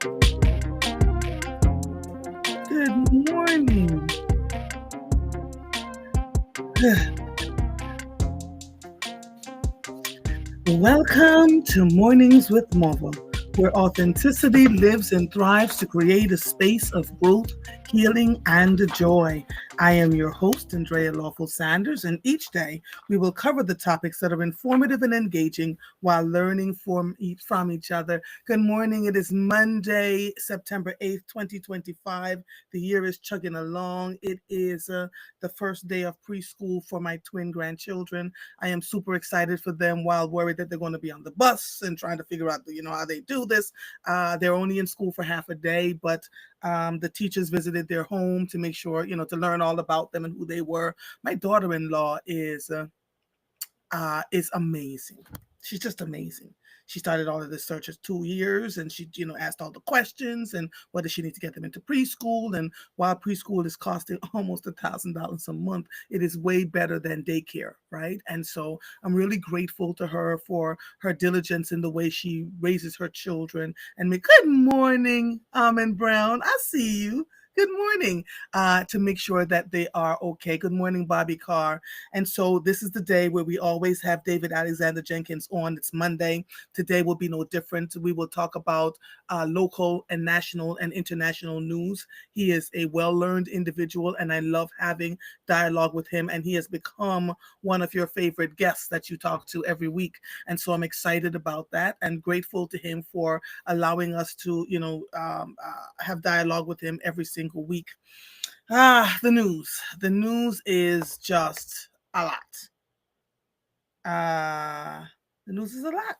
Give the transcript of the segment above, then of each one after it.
Good morning. Welcome to Mornings with Marvel, where authenticity lives and thrives to create a space of growth, healing, and joy. I am your host, Andrea Lawful Sanders, and each day we will cover the topics that are informative and engaging while learning from each other. Good morning. It is Monday, September 8th, 2025. The year is chugging along. It is the first day of preschool for my twin grandchildren. I am super excited for them while worried that they're going to be on the bus and trying to figure out, how they do this. They're only in school for half a day, but the teachers visited their home to make sure, to learn all about them and who they were. My daughter-in-law is amazing. She's just amazing. She started all of this search as 2 years, and she, asked all the questions and what does she need to get them into preschool. And while preschool is costing almost $1,000 a month, it is way better than daycare, right? And so I'm really grateful to her for her diligence in the way she raises her children. And good morning, Almond Brown. I see you. Good morning, to make sure that they are okay. Good morning, Bobby Carr. And so this is the day where we always have David Alexander Jenkins on. It's Monday. Today will be no different. We will talk about local and national and international news. He is a well-learned individual, and I love having dialogue with him. And he has become one of your favorite guests that you talk to every week. And so I'm excited about that and grateful to him for allowing us to, have dialogue with him every single week. The news. The news is just a lot. The news is a lot.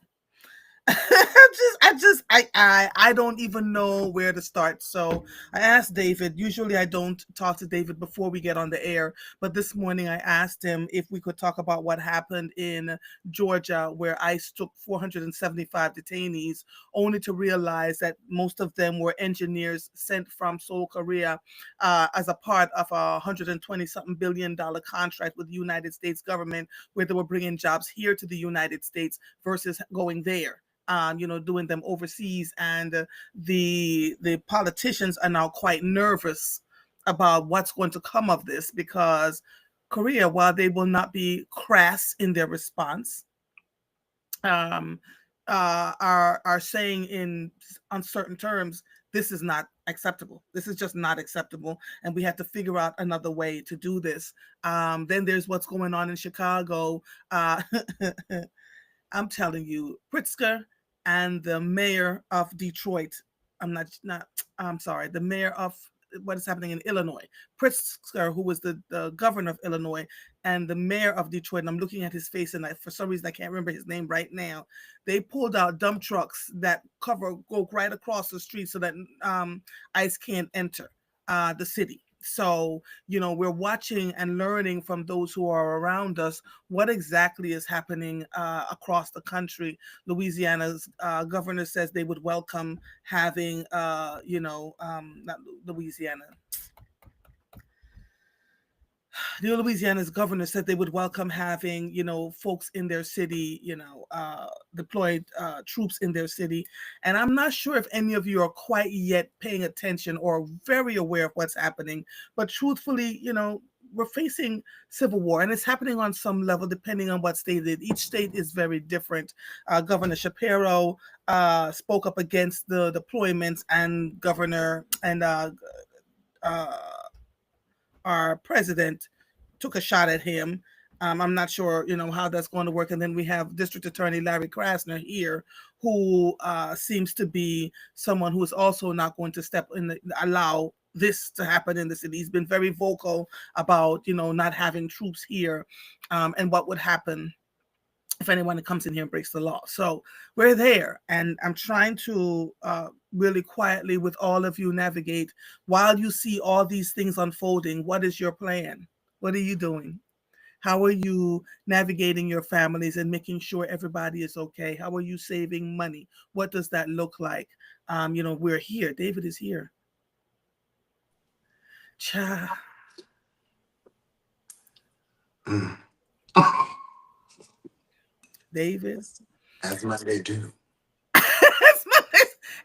I don't even know where to start. So I asked David. Usually I don't talk to David before we get on the air, but this morning I asked him if we could talk about what happened in Georgia, where ICE took 475 detainees, only to realize that most of them were engineers sent from Seoul, Korea, as a part of a $120-something billion contract with the United States government, where they were bringing jobs here to the United States versus going there. Doing them overseas, and the politicians are now quite nervous about what's going to come of this, because Korea, while they will not be crass in their response, are saying in uncertain terms, this is not acceptable. This is just not acceptable, and we have to figure out another way to do this. Then there's what's going on in Chicago. I'm telling you, Pritzker and the mayor of Detroit. I'm sorry, the mayor of what is happening in Illinois. Pritzker, who was the governor of Illinois, and the mayor of Detroit. And I'm looking at his face, and for some reason I can't remember his name right now. They pulled out dump trucks that go right across the street so that ICE can't enter the city. So, we're watching and learning from those who are around us what exactly is happening across the country. Louisiana's governor says they would welcome having, not Louisiana. Louisiana's governor said they would welcome having, folks in their city, deployed troops in their city. And I'm not sure if any of you are quite yet paying attention or very aware of what's happening. But truthfully, we're facing civil war, and it's happening on some level depending on what state it is. Each state is very different. Governor Shapiro spoke up against the deployments, and Governor and our president took a shot at him. I'm not sure, how that's going to work. And then we have District Attorney Larry Krasner here, who seems to be someone who is also not going to allow this to happen in the city. He's been very vocal about, not having troops here, and what would happen if anyone that comes in here and breaks the law. So we're there, and I'm trying to really quietly with all of you navigate while you see all these things unfolding. What is your plan? What are you doing? How are you navigating your families and making sure everybody is okay? How are you saving money? What does that look like? We're here. David is here. Cha. David. As Monday do.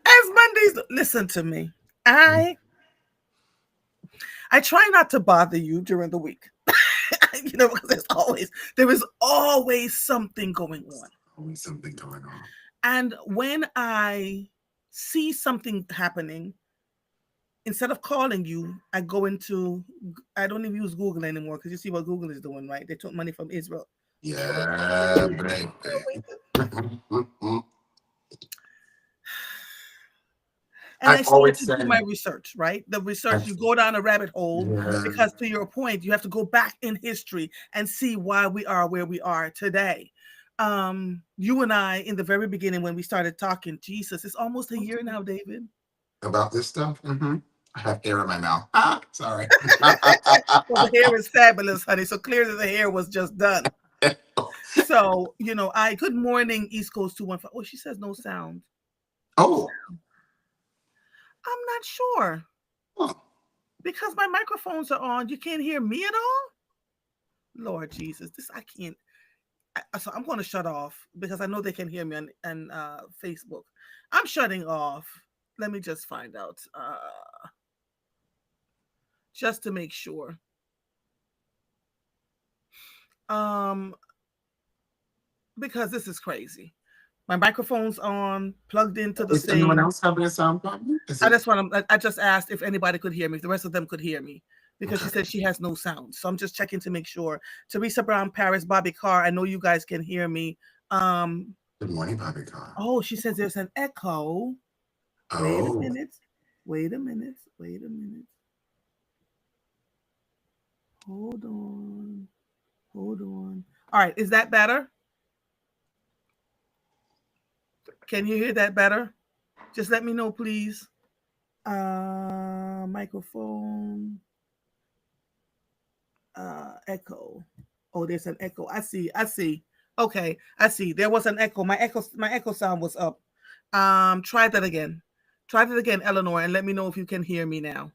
As Mondays, listen to me. I I try not to bother you during the week. Because there is always something going on. Always something going on. And when I see something happening, instead of calling you, I go into, I don't even use Google anymore because you see what Google is doing, right? They took money from Israel. Yeah, baby. And I I've start always to do my said, research, right? The research, I've, you go down a rabbit hole yeah, because, to your point, you have to go back in history and see why we are where we are today. You and I, in the very beginning, when we started talking, Jesus, it's almost a year now, David. about this stuff. I have air in my mouth. Sorry. Well, the hair is fabulous, honey. So clearly the hair was just done. So, good morning, East Coast 215. Oh, she says no sound. No Oh, sound. I'm not sure oh, because my microphones are on. You can't hear me at all? Lord Jesus, this I can't. So I'm going to shut off because I know they can hear me on Facebook. I'm shutting off. Let me just find out, just to make sure. Um, because this is crazy. My microphone's on, plugged into the is anyone thing. else having a sound problem? Is I it? just want to. I just asked if anybody could hear me. If the rest of them could hear me, because she Okay. said she has no sound. So I'm just checking to make sure. Teresa Brown, Paris, Bobby Carr. I know you guys can hear me. Um. Good morning, Bobby Car. Oh, she says there's an echo. Wait a Oh, minute. Wait a minute. Wait a minute. Hold on. Hold on. All right. Is that better? Can you hear that better? Just let me know, please. Microphone. Echo. Oh, there's an echo. I see. I see. Okay, I see. There was an echo. My echo sound was up. Try that again. Try that again, Eleanor, and let me know if you can hear me now.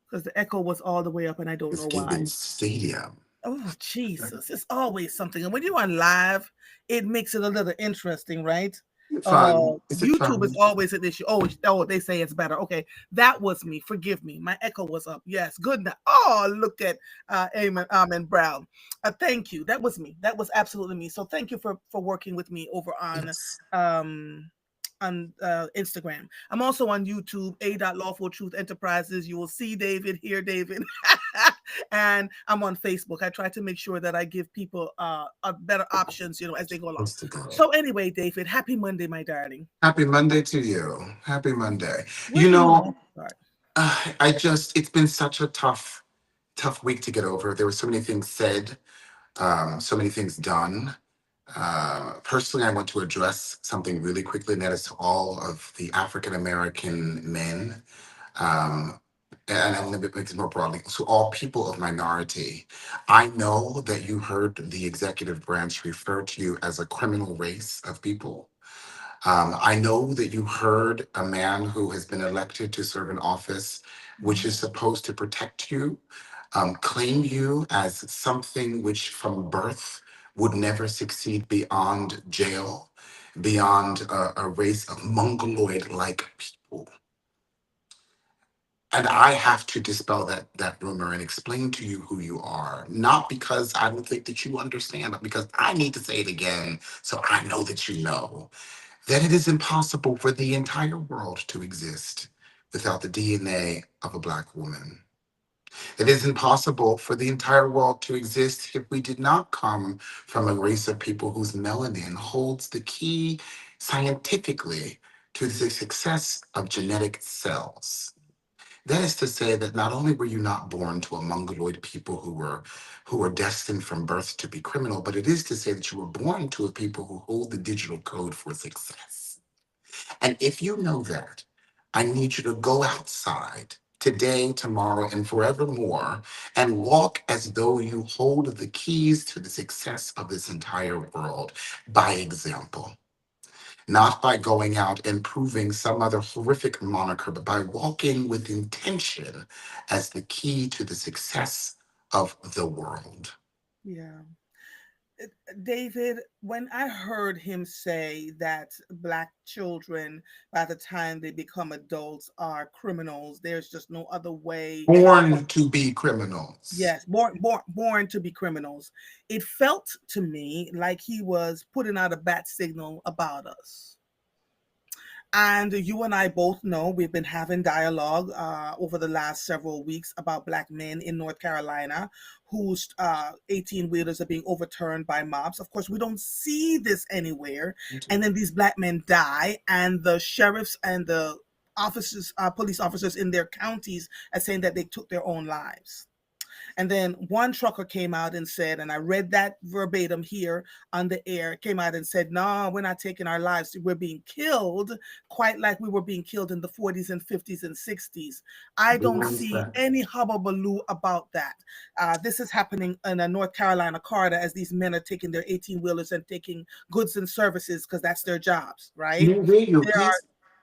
Because the echo was all the way up and I don't it's know giving why. stadium. Oh, Jesus. It's always something. And when you're on live, it makes it a little interesting, right? Is it fun? Is it YouTube is fun? always an issue. Oh, they say it's better. Okay, that was me. Forgive me. My echo was up. Yes, good now. Oh, look at Amen Brown. Thank you. That was me. That was absolutely me. So thank you for working with me over Yes. um on Instagram. I'm also on YouTube, A.LawfulTruth Enterprises. You will see David, hear David. And I'm on Facebook. I try to make sure that I give people better options, as they go along. Supposed to go. So anyway, David, happy Monday, my darling. Happy Monday to you. Happy Monday. Where You do you know, want to start? it's been such a tough week to get over. There were so many things said, so many things done. Personally, I want to address something really quickly, and that is to all of the African American men, um, and I'm going to make this more broadly, so all people of minority. I know that you heard the executive branch refer to you as a criminal race of people. I know that you heard a man who has been elected to serve an office which is supposed to protect you, claim you as something which from birth would never succeed beyond jail, beyond a race of mongoloid like people. And I have to dispel that rumor and explain to you who you are, not because I don't think that you understand, but because I need to say it again so I know that you know that it is impossible for the entire world to exist without the DNA of a Black woman. It is impossible for the entire world to exist if we did not come from a race of people whose melanin holds the key scientifically to the success of genetic cells. That is to say that not only were you not born to a mongoloid people who were destined from birth to be criminal, but it is to say that you were born to a people who hold the digital code for success. And if you know that, I need you to go outside today, tomorrow, and forevermore and walk as though you hold the keys to the success of this entire world by example. Not by going out and proving some other horrific moniker, but by walking with intention as the key to the success of the world. Yeah. David, when I heard him say that black children, by the time they become adults, are criminals, there's just no other way. Born to be criminals. Yes, born to be criminals. It felt to me like he was putting out a bat signal about us. And you and I both know we've been having dialogue over the last several weeks about black men in North Carolina whose 18 wheelers are being overturned by mobs. Of course, we don't see this anywhere. And then these black men die, and the sheriffs and the officers, police officers in their counties are saying that they took their own lives. And then one trucker came out and said, and I read that verbatim here on the air, came out and said, no, we're not taking our lives. We're being killed quite like we were being killed in the 40s and 50s and 60s. I The don't ones see that any hubbubaloo about that. This is happening in a North Carolina corridor as these men are taking their 18 wheelers and taking goods and services because that's their jobs, right? you radio, There are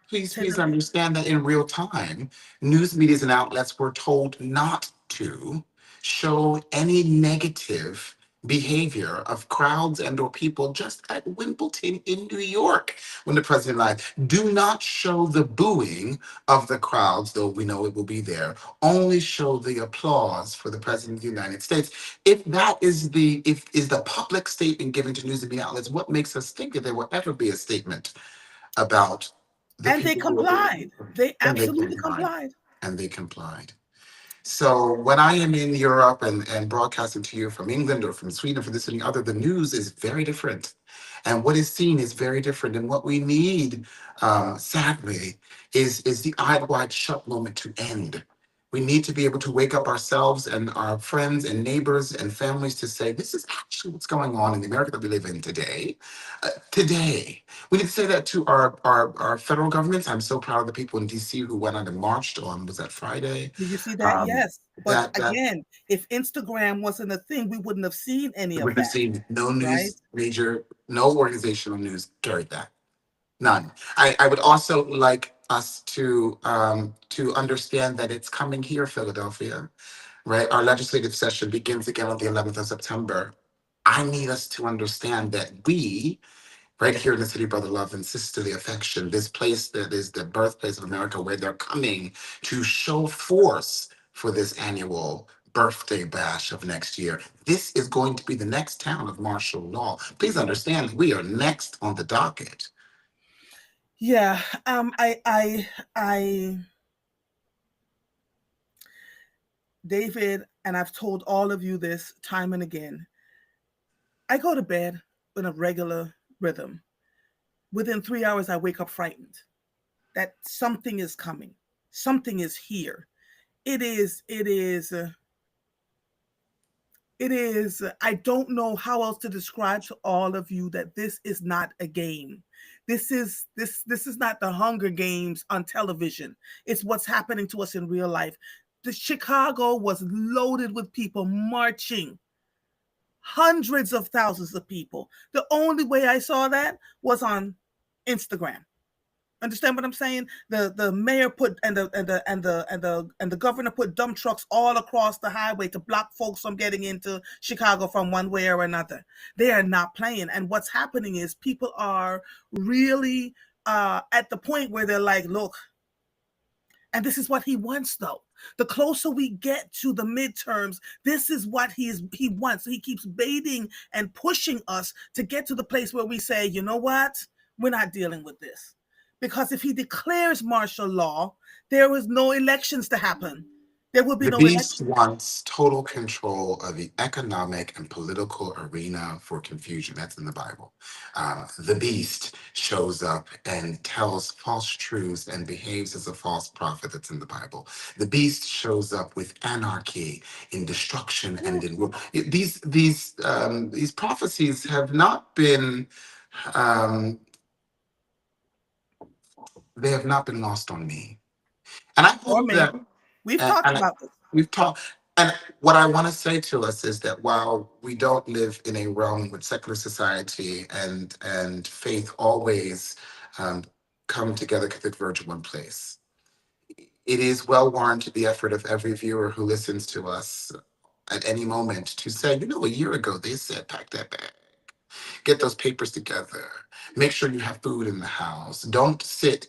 please understand that in real time, news medias and outlets were told not to show any negative behavior of crowds and or people just at Wimbledon in New York when the president lied. Do not show the booing of the crowds, though we know it will be there. Only show the applause for the president of the United States. If that is the public statement given to news and media outlets, what makes us think that there will ever be a statement about the and they people who complied. are, They and they absolutely complied, complied. and they complied. So when I am in Europe and broadcasting to you from England or from Sweden or from this and the other, the news is very different. And what is seen is very different. And what we need, sadly, is the eyes wide shut moment to end. We need to be able to wake up ourselves and our friends and neighbors and families to say, this is actually what's going on in the America that we live in today. Today. We need to say that to our federal governments. I'm so proud of the people in DC who went out and marched on, was that Friday? Did you see that? Um, Yes. But that again, if Instagram wasn't a thing, we wouldn't have seen any we're of just that, seeing no right? news major, no organizational news carried that. None. I would also like us to understand that it's coming here, Philadelphia, right? Our legislative session begins again on the 11th of September. I need us to understand that we, right here in the city, brother love and sisterly affection, this place that is the birthplace of America, where they're coming to show force for this annual birthday bash of next year. This is going to be the next town of martial law. Please understand, we are next on the docket. Yeah. I, David, and I've told all of you this time and again. I go to bed in a regular rhythm. Within 3 hours, I wake up frightened that something is coming, something is here. It is. It is. It is. I don't know how else to describe to all of you that this is not a game. This is not the Hunger Games on television. It's what's happening to us in real life. The Chicago was loaded with people marching, hundreds of thousands of people. The only way I saw that was on Instagram. Understand what I'm saying? The mayor put and the governor put dump trucks all across the highway to block folks from getting into Chicago from one way or another. They are not playing. And what's happening is people are really at the point where they're like, look, and this is what he wants, though. The closer we get to the midterms, this is what he wants. So he keeps baiting and pushing us to get to the place where we say, you know what? We're not dealing with this. Because if he declares martial law, there is no elections to happen. There will be The no beast elections. wants total control of the economic and political arena for confusion. That's in the Bible. The beast shows up and tells false truths and behaves as a false prophet. That's in the Bible. The beast shows up with anarchy, in destruction, and in war. These prophecies have not been um, they have not been lost on me, and I Or hope me. that We've and, talked and about this. we've talked. And what I want to say to us is that while we don't live in a realm with secular society and faith always um, come together, converge in one place, it is well warranted the effort of every viewer who listens to us at any moment to say, you know, a year ago they said pack that bag. Get those papers together. Make sure you have food in the house. Don't sit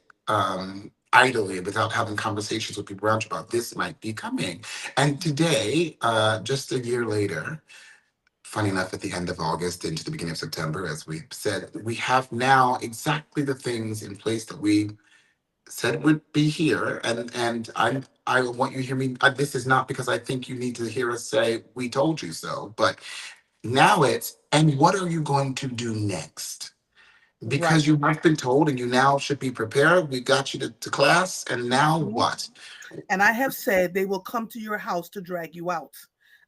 idly without having conversations with people around you about this might be coming. And today, just a year later, funny enough, at the end of August into the beginning of September, as we said, we have now exactly the things in place that we said would be here. I want you to hear me. This is not because I think you need to hear us say we told you so, but now it's, and what are you going to do next? Because Right. you have been told and you now should be prepared. We got you to class, and now Mhm. what? And I have said they will come to your house to drag you out.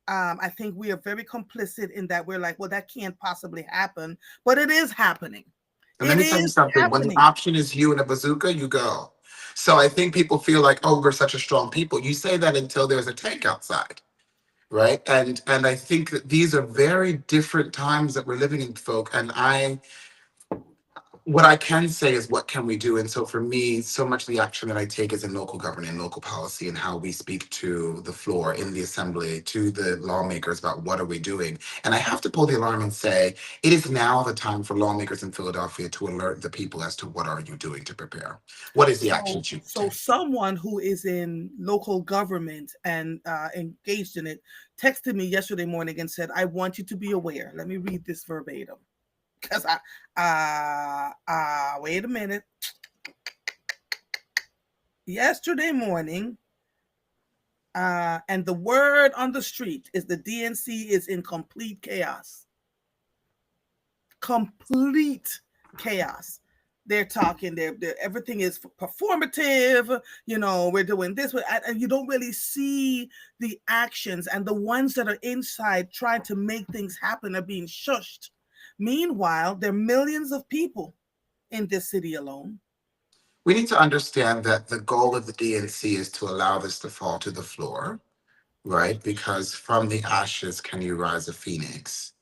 I think we are very complicit in that we're like, well, that can't possibly happen, but it is happening. And let It me tell you is something, when the happening. option is you and a bazooka, you go. So I think people feel like, oh, we're such a strong people. You say that until there's a tank outside, right? And I think that these are very different times that we're living in, folk. And I what I can say is what can we do? And so for me, so much of the action that I take is in local government and local policy and how we speak to the floor in the assembly, to the lawmakers about what are we doing. And I have to pull the alarm and say, it is now the time for lawmakers in Philadelphia to alert the people as to what are you doing to prepare? What is the action So, you so take? someone who is in local government and engaged in it texted me yesterday morning and said, "I want you to be aware." Let me read this verbatim because wait a minute. Yesterday morning, and the word on the street is the DNC is in complete chaos. Complete chaos. They're talking, they're everything is performative, we're doing this, and you don't really see the actions, and the ones that are inside trying to make things happen are being shushed. Meanwhile, there are millions of people in this city alone. We need to understand that the goal of the DNC is to allow this to fall to the floor, right? Because from the ashes can you rise a phoenix?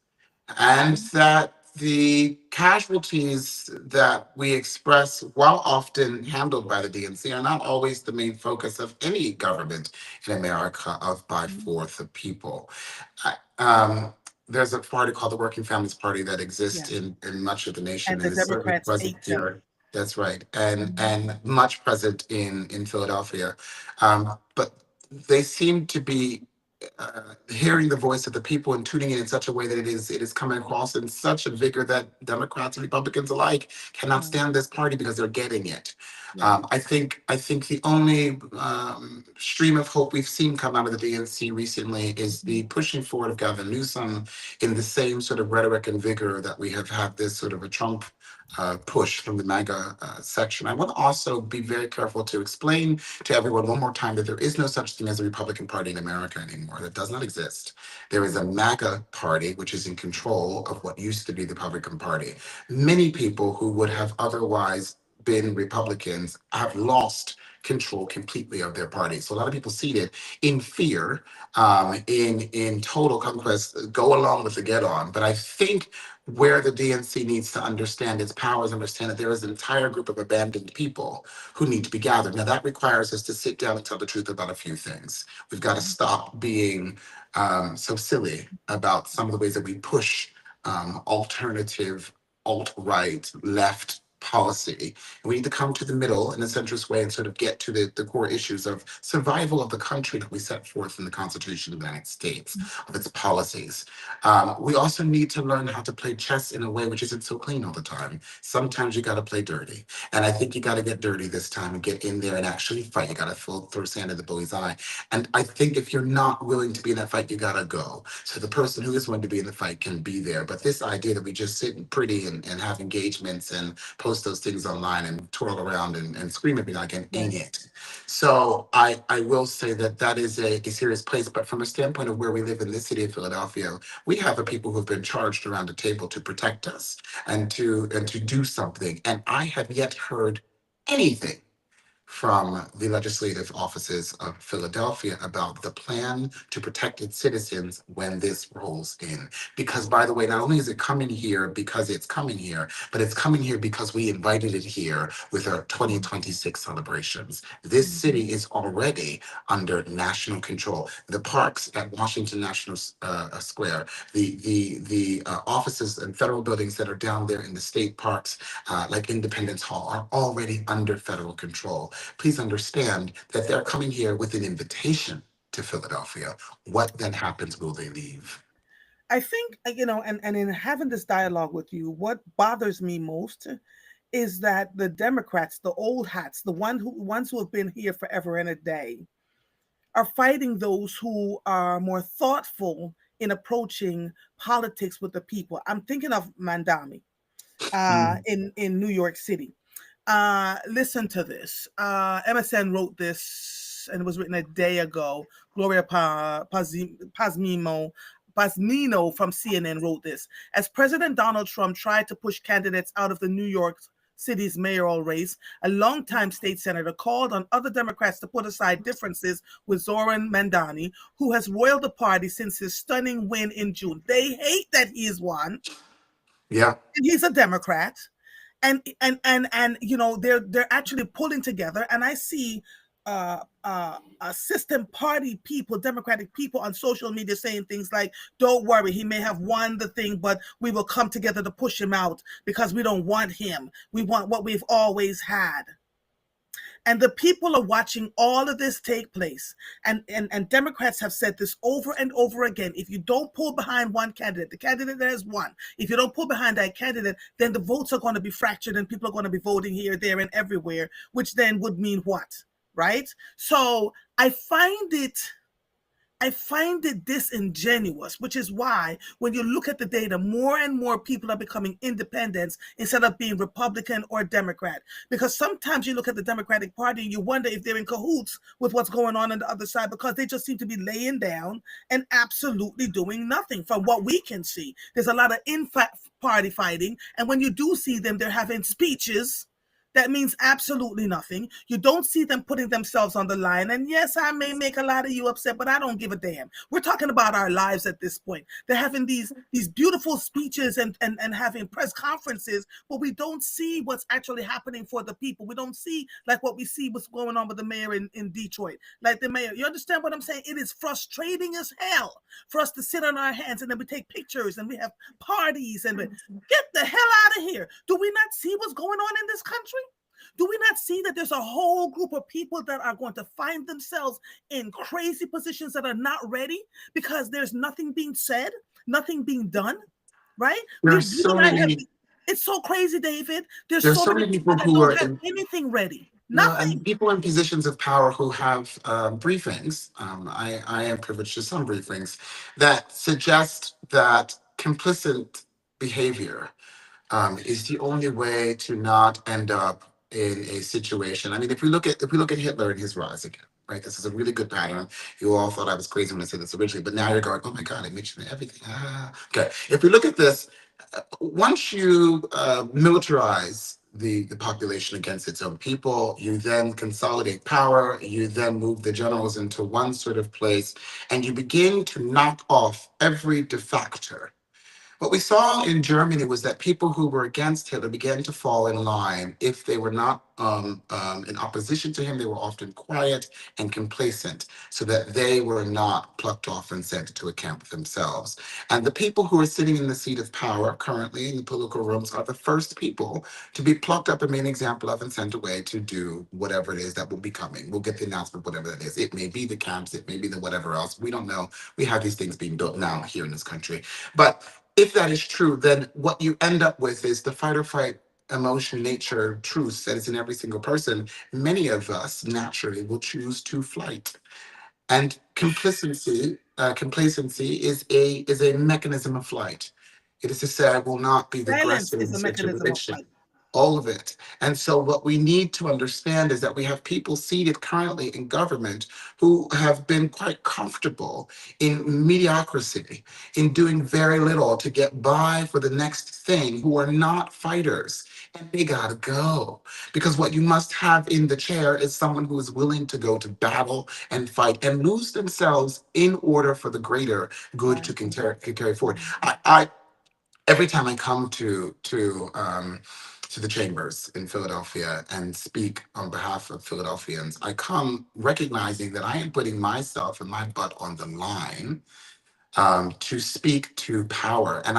And that the casualties that we express, while often handled by the DNC, are not always the main focus of any government in America of by fourth of people. I- Um, there's a party called the Working Families Party that exists Yeah, in much of the nation and and the is certainly Democrats present hate them. here. That's right, Mhm. and much present in Philadelphia, but they seem to be hearing the voice of the people and tuning in such a way that it is coming across in such a vigor that Democrats and Republicans alike cannot Right, stand this party because they're getting it. right. I think the only stream of hope we've seen come out of the DNC recently is the Mhm. pushing forward of Gavin Newsom in the same sort of rhetoric and vigor that we have had this sort of a Trump push from the MAGA section. I want to also be very careful to explain to everyone one more time that there is no such thing as a Republican Party in America anymore. That does not exist. There is a MAGA party, which is in control of what used to be the Republican Party. Many people who would have otherwise been Republicans have lost control completely of their party. So a lot of people seated in fear, in total conquest, go along with the get on. But I think where the DNC needs to understand its powers, understand that there is an entire group of abandoned people who need to be gathered. Now, that requires us to sit down and tell the truth about a few things. We've got to stop being so silly about some of the ways that we push alternative, alt right, left policy. And we need to come to the middle in a centrist way and sort of get to the core issues of survival of the country that we set forth in the Constitution of the United States, of its policies. We also need to learn how to play chess in a way which isn't so clean all the time. Sometimes you got to play dirty. And I think you got to get dirty this time and get in there and actually fight. You got to throw sand in the bully's eye. And I think if you're not willing to be in that fight, you got to go. So the person who is willing to be in the fight can be there. But this idea that we just sit and pretty and have engagements and post those things online and twirl around and scream at me like an ain't Right. it. So I will say that that is a serious place. But from a standpoint of where we live in this city of Philadelphia, we have a people who have been charged around a table to protect us and to do something. And I have yet heard anything from the legislative offices of Philadelphia about the plan to protect its citizens when this rolls in. Because, by the way, not only is it coming here because it's coming here, but it's coming here because we invited it here with our 2026 celebrations. This city is already under national control. The parks at Washington National Square, the offices and federal buildings that are down there in the state parks, like Independence Hall, are already under federal control. Please understand that they're coming here with an invitation to Philadelphia. What then happens? Will they leave? I think, and in having this dialogue with you, what bothers me most is that the Democrats, the old hats, the ones who have been here forever and a day, are fighting those who are more thoughtful in approaching politics with the people. I'm thinking of Mandami Mm, in New York City. Listen to this. MSN wrote this, and it was written a day ago. Gloria Pazmino from CNN wrote this. As President Donald Trump tried to push candidates out of the New York City's mayoral race, a longtime state senator called on other Democrats to put aside differences with Zoran Mandani, who has roiled the party since his stunning win in June. They hate that he's won, yeah. and he's a Democrat, and they're actually pulling together, and I see system party people, Democratic people on social media saying things like, don't worry, he may have won the thing, but we will come together to push him out because we don't want him, we want what we've always had. And the people are watching all of this take place. And Democrats have said this over and over again. If you don't pull behind one candidate, the candidate that has won, if you don't pull behind that candidate, then the votes are going to be fractured and people are going to be voting here, there, and everywhere, which then would mean what? Right? So I find it disingenuous, which is why when you look at the data, more and more people are becoming independents instead of being Republican or Democrat. Because sometimes you look at the Democratic Party and you wonder if they're in cahoots with what's going on the other side, because they just seem to be laying down and absolutely doing nothing from what we can see. There's a lot of party fighting. And when you do see them, they're having speeches that means absolutely nothing. You don't see them putting themselves on the line. And yes, I may make a lot of you upset, but I don't give a damn. We're talking about our lives at this point. They're having these beautiful speeches and having press conferences, but we don't see what's actually happening for the people. We don't see like what we see what's going on with the mayor in Detroit. Like the mayor, you understand what I'm saying? It is frustrating as hell for us to sit on our hands and then we take pictures and we have parties and get the hell out of here. Do we not see what's going on in this country? Do we not see that there's a whole group of people that are going to find themselves in crazy positions that are not ready because there's nothing being said, nothing being done, right? There are You so and I have, many. it's so crazy, David. There's There's so so many many people people that who don't are have in. anything ready, No, and nothing. people in positions of power who have briefings. I am privileged to some briefings that suggest that complicit behavior is the only way to not end up in a situation. I mean, if we look at Hitler and his rise again, right? This is a really good pattern. You all thought I was crazy when I said this originally, but now you're going, oh my God, I mentioned everything. Ah. Okay, if we look at this, once you militarize the population against its own people, you then consolidate power, you then move the generals into one sort of place, and you begin to knock off every defector. What we saw in Germany was that people who were against Hitler began to fall in line. If they were not in opposition to him, they were often quiet and complacent so that they were not plucked off and sent to a camp themselves. And the people who are sitting in the seat of power currently in the political rooms are the first people to be plucked up and made an example of and sent away to do whatever it is that will be coming. We'll get the announcement, whatever that is. It may be the camps, it may be the whatever else. We don't know. We have these things being built now here in this country. But if that is true, then what you end up with is the fight or flight emotion, nature, truth that is in every single person. Many of us naturally will choose to flight. And complacency is a mechanism of flight. It is to say, I will not be the Silence aggressor in is the a mechanism of situation. flight. all of it. And so, what we need to understand is that we have people seated currently in government who have been quite comfortable in mediocrity, in doing very little to get by for the next thing, who are not fighters. And they gotta go. Because what you must have in the chair is someone who is willing to go to battle and fight and lose themselves in order for the greater good Right. to carry forward. Mhm. I every time I come to the chambers in Philadelphia and speak on behalf of Philadelphians, I come recognizing that I am putting myself and my butt on the line to speak to power. And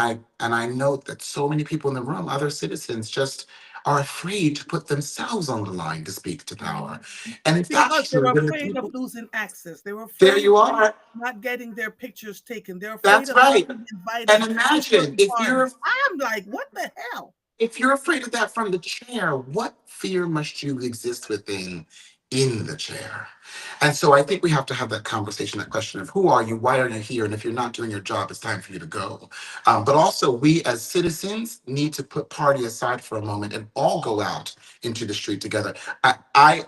I note that so many people in the room, other citizens, just are afraid to put themselves on the line to speak to power. Mhm. And if that's Because they're true, then the afraid of people, losing access. They're there afraid you of are. not getting their pictures taken. They're afraid That's of not right. being And invited to imagine certain if you're parties. I'm like, what the hell? if you're afraid of that from the chair, what fear must you exist within in the chair? And so I think we have to have that conversation, that question of who are you, why are you here, and if you're not doing your job, it's time for you to go. But also, we as citizens need to put party aside for a moment and all go out into the street together. I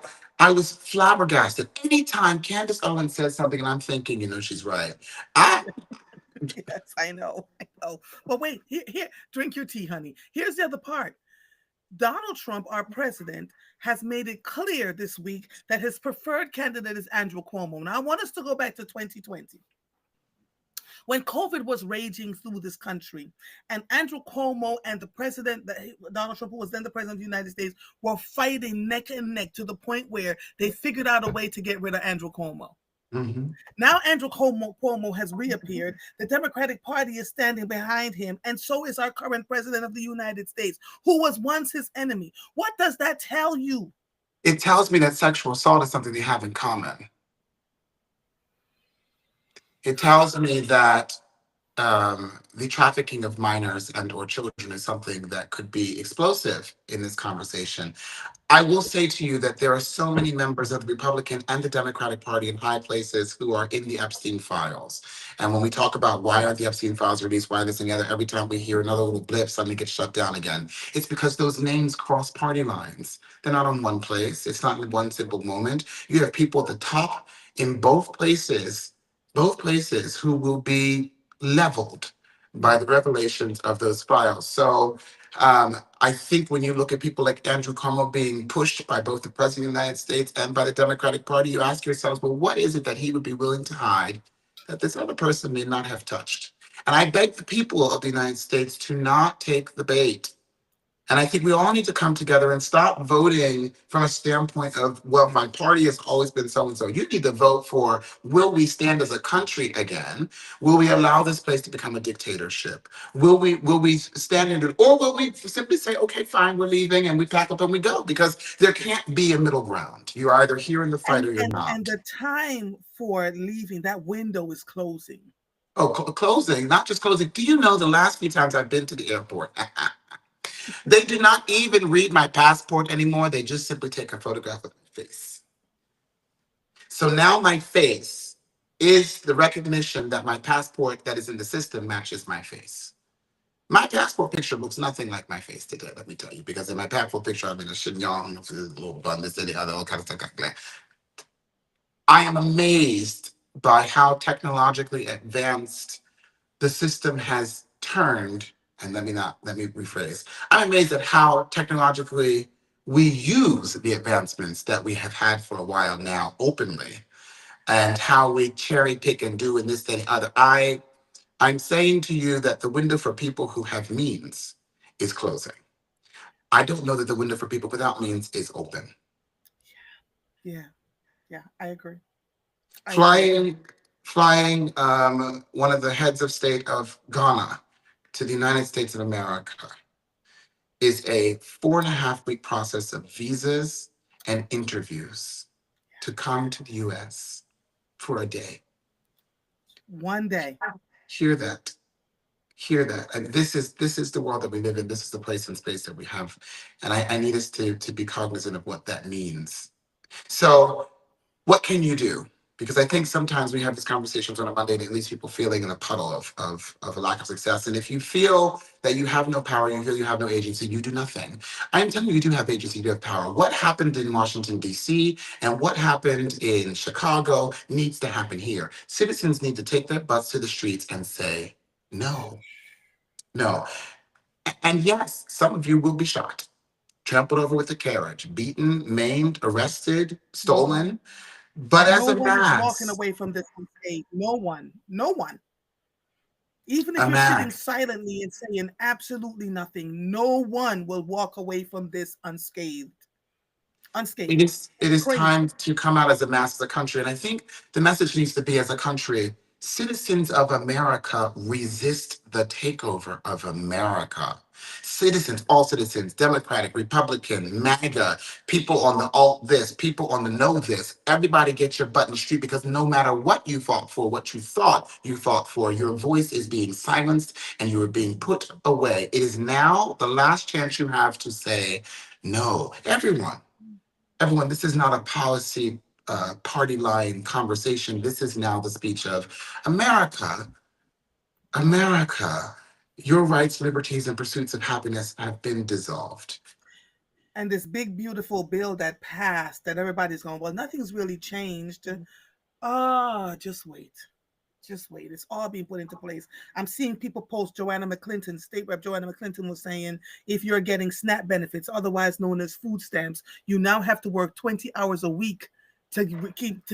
was flabbergasted anytime Candace Owens says something, and I'm thinking, she's right. I Yes, I know. I know. But wait, here, drink your tea, honey. Here's the other part. Donald Trump, our president, has made it clear this week that his preferred candidate is Andrew Cuomo. Now, I want us to go back to 2020 when COVID was raging through this country, and Andrew Cuomo and the president, Donald Trump, who was then the president of the United States, were fighting neck and neck to the point where they figured out a way to get rid of Andrew Cuomo. Mhm. Now Andrew Cuomo has reappeared. The Democratic Party is standing behind him, and so is our current president of the United States, who was once his enemy. What does that tell you? It tells me that sexual assault is something they have in common. It tells me that the trafficking of minors and or children is something that could be explosive in this conversation. I will say to you that there are so many members of the Republican and the Democratic Party in high places who are in the Epstein files. And when we talk about why aren't the Epstein files released, why this and the other, every time we hear another little blip, suddenly gets shut down again. It's because those names cross party lines. They're not on one place. It's not in one simple moment. You have people at the top in both places who will be leveled by the revelations of those files. So I think when you look at people like Andrew Cuomo being pushed by both the President of the United States and by the Democratic Party, you ask yourselves, well, what is it that he would be willing to hide that this other person may not have touched? And I beg the people of the United States to not take the bait. And I think we all need to come together and stop voting from a standpoint of, well, my party has always been so and so. You need to vote for, will we stand as a country again? Will we allow this place to become a dictatorship? Will we stand in it, or will we simply say, okay, fine, we're leaving and we pack up and we go? Because there can't be a middle ground. You're either here in the fight And or you're and and not. the time for leaving, that window is closing. Oh, closing, not just closing. Do you know the last few times I've been to the airport? They do not even read my passport anymore. They just simply take a photograph of my face. So now my face is the recognition that my passport that is in the system matches my face. My passport picture looks nothing like my face today, let me tell you, because in my passport picture, I'm in a chignon, a little bun, this and the other, all kinds of stuff. I am amazed by how technologically advanced the system has turned, and let me rephrase. I'm amazed at how technologically we use the advancements that we have had for a while now openly, and how we cherry pick and do and this, that, and the other. I'm saying to you that the window for people who have means is closing. I don't know that the window for people without means is open. Yeah, yeah, I agree. I agree. Flying, flying one of the heads of state of Ghana to the United States of America is a 4.5 week process of visas and interviews to come to the US for a day. One day. Hear that. Hear that. And this is the world that we live in. This is the place and space that we have. And I need us to be cognizant of what that means. So what can you do? Because I think sometimes we have these conversations on a Monday and it leaves people feeling in a puddle of a lack of success. And if you feel that you have no power, you feel you have no agency, you do nothing. I am telling you, you do have agency, you do have power. What happened in Washington, D.C., and what happened in Chicago needs to happen here. Citizens need to take their butts to the streets and say, no, no. And yes, some of you will be shot, trampled over with a carriage, beaten, maimed, arrested, Mhm. stolen. But as No a one is walking mass, away from this unscathed. No one. No one. Even if a you're sitting mass. silently and saying absolutely nothing, no one will walk away from this unscathed. It Unscathed. is Crazy. time to come out as a mass as a country. And I think the message needs to be as a country, citizens of America resist the takeover of America. Citizens, all citizens, Democratic, Republican, MAGA, people on the alt this, people on the no this, everybody get your butt in the street because no matter what you fought for, what you fought for, your voice is being silenced and you are being put away. It is now the last chance you have to say no. Everyone, this is not a policy party line conversation. This is now the speech of America. America, your rights, liberties, and pursuits of happiness have been dissolved. And this big, beautiful bill that passed that everybody's going, well, nothing's really changed. Just wait. Just wait. It's all being put into place. I'm seeing people post Joanna McClinton, State Rep Joanna McClinton was saying, if you're getting SNAP benefits, otherwise known as food stamps, you now have to work 20 hours a week to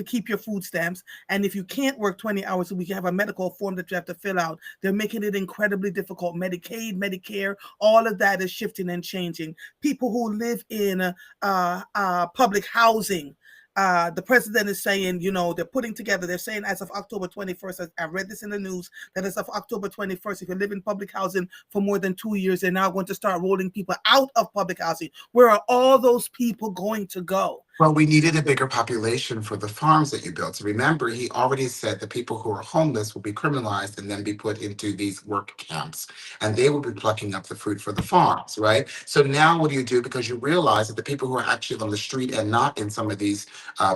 keep your food stamps. And if you can't work 20 hours a week, you have a medical form that you have to fill out. They're making it incredibly difficult. Medicaid, Medicare, all of that is shifting and changing. People who live in public housing, the president is saying, they're putting together, they're saying as of October 21st, I read this in the news, that as of October 21st, if you live in public housing for more than 2 years, they're now going to start rolling people out of public housing. Where are all those people going to go? Well, we needed a bigger population for the farms that you built. So remember, he already said the people who are homeless will be criminalized and then be put into these work camps. And they will be plucking up the fruit for the farms, right? So now what do you do? Because you realize that the people who are actually on the street and not in some of these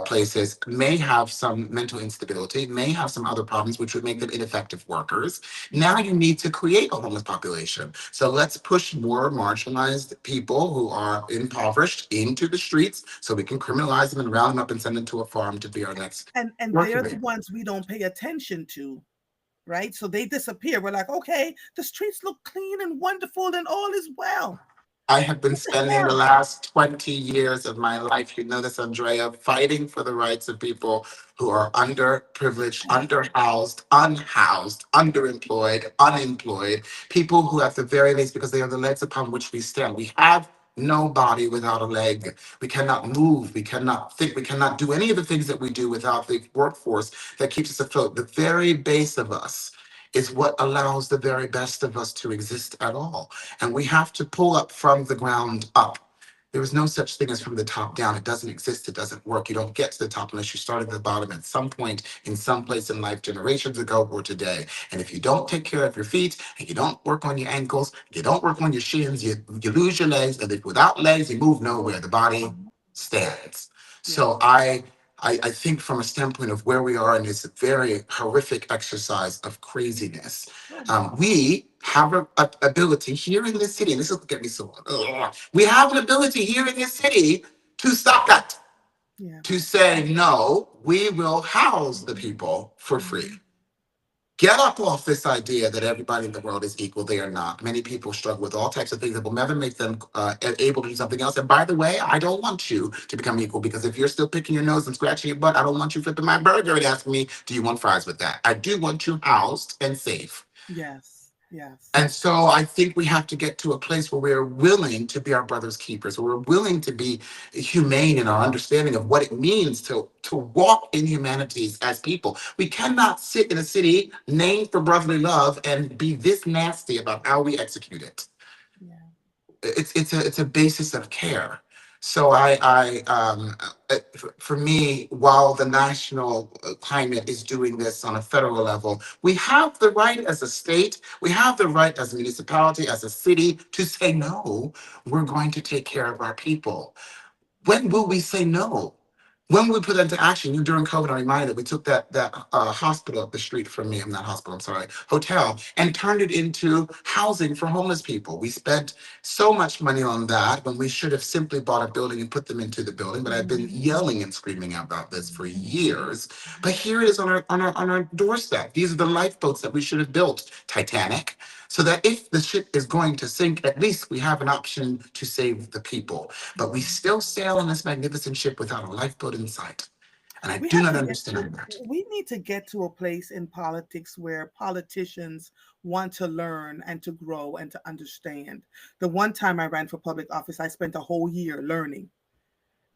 places may have some mental instability, may have some other problems, which would make them ineffective workers. Now you need to create a homeless population. So let's push more marginalized people who are impoverished into the streets so we can criminalize them and round them up and send them to a farm to be our next And working they're the base. ones we don't pay attention to, right? So they disappear. We're like, okay, the streets look clean and wonderful and all is well. I have been What the spending the hell? last 20 years of my life, you know this, Andrea, fighting for the rights of people who are underprivileged, underhoused, unhoused, underemployed, unemployed, people who, at the very least, because they are the legs upon which we stand, we have no body without a leg. We cannot move, we cannot think, we cannot do any of the things that we do without the workforce that keeps us afloat. The very base of us is what allows the very best of us to exist at all. And we have to pull up from the ground up. There is no such thing as from the top down. It doesn't exist. It doesn't work. You don't get to the top unless you start at the bottom at some point in some place in life, generations ago or today. And if you don't take care of your feet and you don't work on your ankles, you don't work on your shins, you lose your legs. And if without legs, you move nowhere. The body stands. Yeah. So I think from a standpoint of where we are in this very horrific exercise of craziness, Oh my. we have an ability here in this city, and this is get me so we have an ability here in this city to stop that, Yeah. to say no, we will house the people for free. Mhm. Get up off this idea that everybody in the world is equal. They are not. Many people struggle with all types of things that will never make them able to do something else. And by the way, I don't want you to become equal because if you're still picking your nose and scratching your butt, I don't want you flipping my burger and asking me, do you want fries with that? I do want you housed and safe. Yes. Yes. And so I think we have to get to a place where we're willing to be our brother's keepers, where we're willing to be humane in our understanding of what it means to walk in humanities as people. We cannot sit in a city named for brotherly love and be this nasty about how we execute it. Yeah. It's a basis of care. So for me, while the national climate is doing this on a federal level, we have the right as a state, we have the right as a municipality, as a city to say no. We're going to take care of our people. When will we say no? When we put that into action, you during COVID, I reminded that we took that hospital up the street from me. I'm not hospital. I'm sorry, hotel, and turned it into housing for homeless people. We spent so much money on that when we should have simply bought a building and put them into the building. But I've been yelling and screaming about this for years. But here it is on our doorstep. These are the lifeboats that we should have built. Titanic. So that if the ship is going to sink, at least we have an option to save the people. But we still sail on this magnificent ship without a lifeboat in sight. And I We do have not to get to, understand that. we need to get to a place in politics where politicians want to learn and to grow and to understand. The one time I ran for public office, I spent a whole year learning.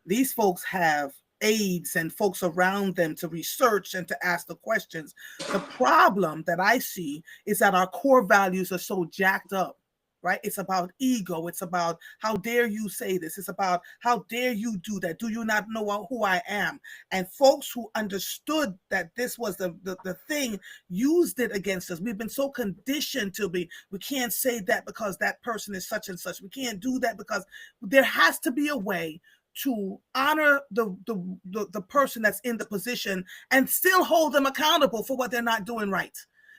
These folks have aides and folks around them to research and to ask the questions. The problem that I see is that our core values are so jacked up, right? It's about ego. It's about how dare you say this? It's about how dare you do that? Do you not know who I am? And folks who understood that this was the thing used it against us. We've been so conditioned to be, we can't say that because that person is such and such. We can't do that because there has to be a way to honor the person that's in the position and still hold them accountable for what they're not doing right,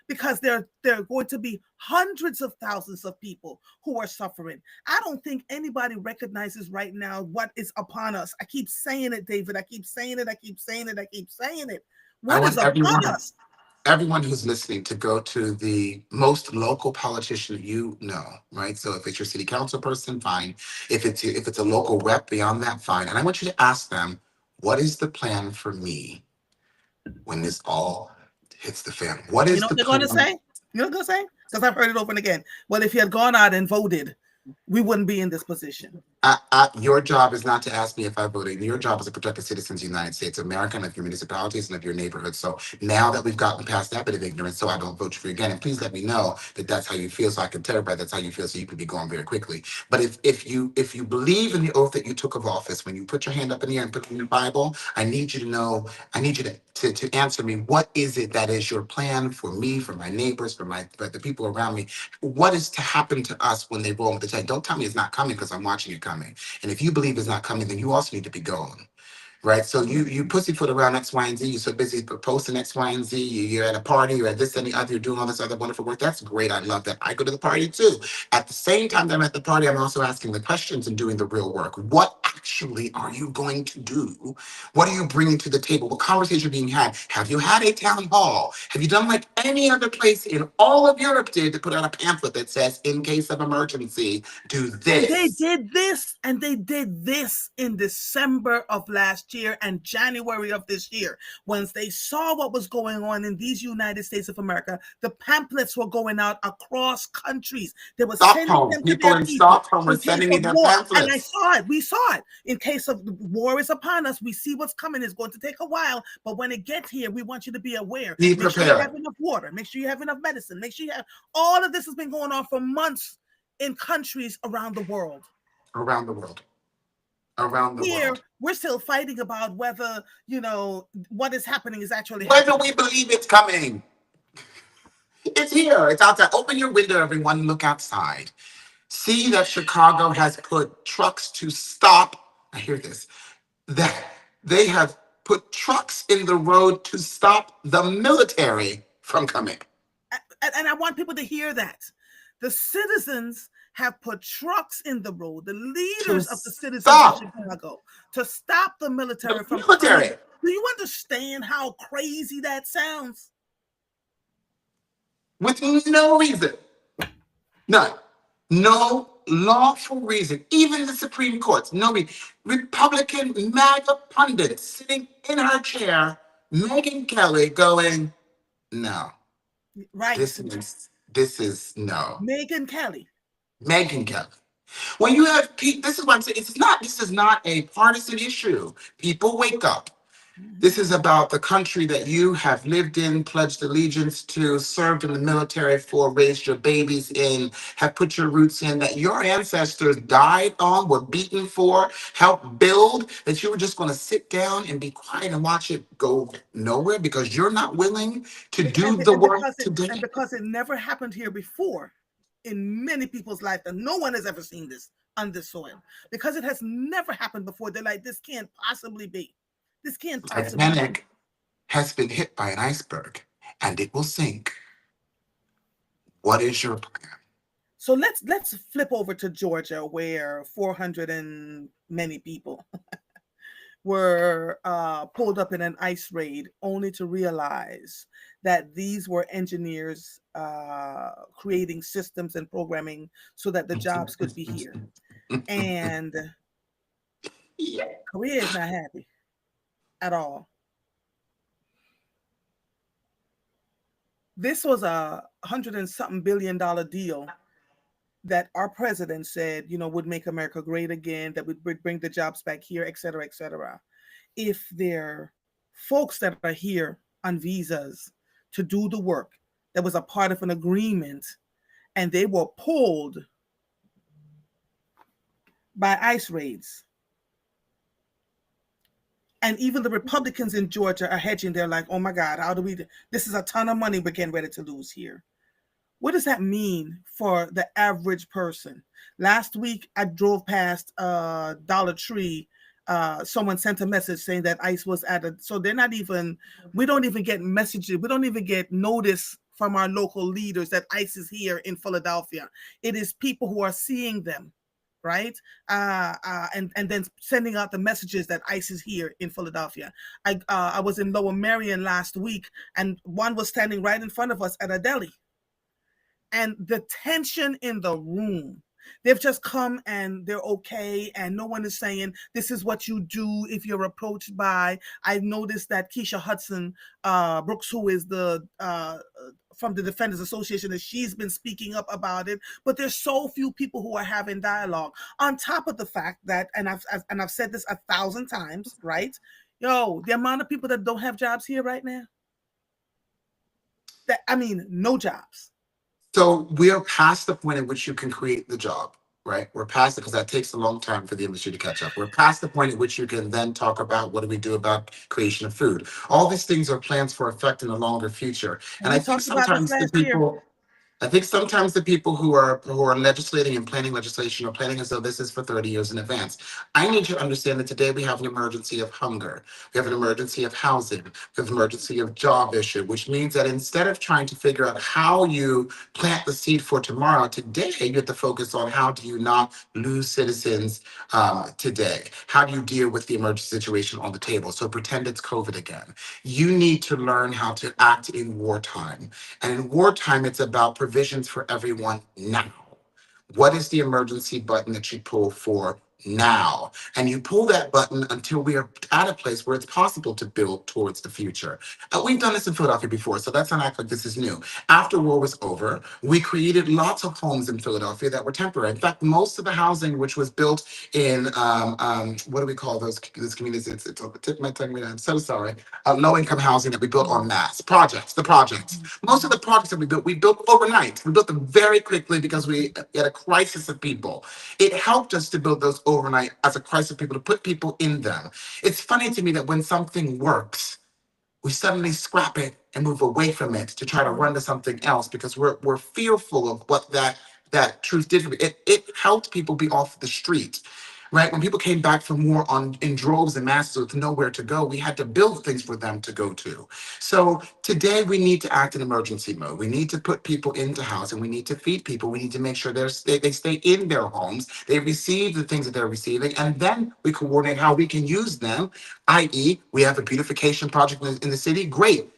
because there are going to be hundreds of thousands of people who are suffering. I don't think anybody recognizes right now what is upon us. I keep saying it, David. I keep saying it. I keep saying it. I keep saying it. I What is want upon us? everyone who's listening to go to the most local politician you know, right? So if it's your city council person, fine. If it's a local rep beyond that, fine. And I want you to ask them, what is the plan for me when this all hits the fan? What You is know the what they're going to plan? say? You know what they're going to say? Because I've heard it over and again. Well, if you had gone out and voted, we wouldn't be in this position. Your job is not to ask me if I voted. Your job is to protect the citizens of the United States of America and of your municipalities and of your neighborhoods. So now that we've gotten past that bit of ignorance, so I don't vote for you again. And please let me know that that's how you feel, so I can tell everybody that's how you feel, so you can be going very quickly. But if you believe in the oath that you took of office, when you put your hand up in the air and put it in your Bible, I need you to know. I need you to answer me. What is it that is your plan for me, for my neighbors, for the people around me? What is to happen to us when they roll with the tank? Don't tell me it's not coming because I'm watching it coming. And if you believe it's not coming, then you also need to be going. Right. So you pussyfoot around X, Y, and Z. You're so busy posting X, Y, and Z. You're at a party, you're at this and the other, you're doing all this other wonderful work. That's great. I love that. I go to the party too. At the same time that I'm at the party, I'm also asking the questions and doing the real work. What actually are you going to do? What are you bringing to the table? What conversation are being had? Have you had a town hall? Have you done like any other place in all of Europe did to put out a pamphlet that says, in case of emergency, do And they this? did this, and they did this in December of last year and January of this year. Once they saw what was going on in these United States of America, the pamphlets were going out across countries. They were sending Stockholm. them to People their in people Stockholm were in case sending me of their war. And I pamphlets. saw it. We saw it. In case of war is upon us, we see what's coming. It's going to take a while, but when it gets here, we want you to be aware. Be Make sure you have prepared enough water. Make sure you have enough medicine. Make sure you have all of this has been going on for months in countries around the world. around the world. Around the Here, world. we're still fighting about whether, what is happening is actually Whether happening. we believe it's coming, it's here. It's outside. Open your window, everyone. Look outside. See that Chicago has put trucks to stop. I hear this. That they have put trucks in the road to stop the military from coming. And I want people to hear that. The citizens have put trucks in the road, the To leaders of the citizens of stop Chicago, to stop the the military from coming. military Do you understand how crazy that sounds? with no reason. None. No lawful reason. Even the Supreme Court, no reason. Republican MAGA pundit sitting in her chair, Megyn Kelly, going, no, Right. this is no. Megan Kelly. Megyn Kelly. When you have this is what I'm saying. This is not a partisan issue. People wake up. This is about the country that you have lived in, pledged allegiance to, served in the military for, raised your babies in, have put your roots in, that your ancestors died on, were beaten for, helped build, that you were just going to sit down and be quiet and watch it go nowhere because you're not willing to do the work And today. because it never happened here before in many people's life, and no one has ever seen this on this soil, because it has never happened before, they're like, this can't possibly be. This can't possibly be. Titanic has been hit by an iceberg and it will sink. What is your plan? So let's flip over to Georgia, where 400 and many people were pulled up in an ICE raid, only to realize that these were engineers creating systems and programming so that the jobs could be here. And Yeah. Korea is not happy at all. This was $100 and something billion deal that our president said, would make America great again, that would bring the jobs back here, et cetera, et cetera. If they're folks that are here on visas to do the work that was a part of an agreement and they were pulled by ICE raids. And even the Republicans in Georgia are hedging. They're like, oh my God, how do we, this is a ton of money we're getting ready to lose here. What does that mean for the average person? Last week, I drove past Dollar Tree. Someone sent a message saying that ICE was at a, so they're not even, we don't even get messages. We don't even get notice from our local leaders that ICE is here in Philadelphia. It is people who are seeing them, right? And then sending out the messages that ICE is here in Philadelphia. I was in Lower Merion last week, and one was standing right in front of us at a deli. And the tension in the room, they've just come and they're okay, and no one is saying this is what you do if you're approached by. I noticed that Keisha Hudson Brooks, who is the from the Defenders Association, that she's been speaking up about it. But there's so few people who are having dialogue. On top of the fact that, and I've said this 1,000 times, right? Yo, the amount of people that don't have jobs here right now. That, I mean, no jobs. So we're past the point at which you can create the job, right? We're past it because that takes a long time for the industry to catch up. We're past the point at which you can then talk about what do we do about creation of food. All these things are plans for effect in the longer future. And And I we think talked about this sometimes the last year. people I think sometimes the people who are legislating and planning legislation are planning as though this is for 30 years in advance. I need you to understand that today we have an emergency of hunger. We have an emergency of housing. We have an emergency of job issue, which means that instead of trying to figure out how you plant the seed for tomorrow, today you have to focus on how do you not lose citizens today? How do you deal with the emergency situation on the table? So pretend it's COVID again. You need to learn how to act in wartime. And in wartime, it's about provisions for everyone now. What is the emergency button that you pull for now? And you pull that button until we are at a place where it's possible to build towards the future. We've done this in Philadelphia before, so let's not act like this is new. After war was over, we created lots of homes in Philadelphia that were temporary. In fact, most of the housing which was built in, what do we call those communities? It's on the tip of my tongue right now. I'm so sorry. Low-income housing that we built en masse. The projects. Most of the projects that we built overnight. We built them very quickly because we had a crisis of people. It helped us to build those overnight as a crisis of people, to put people in them. It's funny to me that when something works, we suddenly scrap it and move away from it to try to run to something else because we're fearful of what that truth did for me. It helped people be off the street. Right? When people came back from war in droves and masses with nowhere to go, we had to build things for them to go to. So today we need to act in emergency mode. We need to put people into housing. We need to feed people. We need to make sure they stay in their homes. They receive the things that they're receiving. And then we coordinate how we can use them, i.e., we have a beautification project in the city. Great.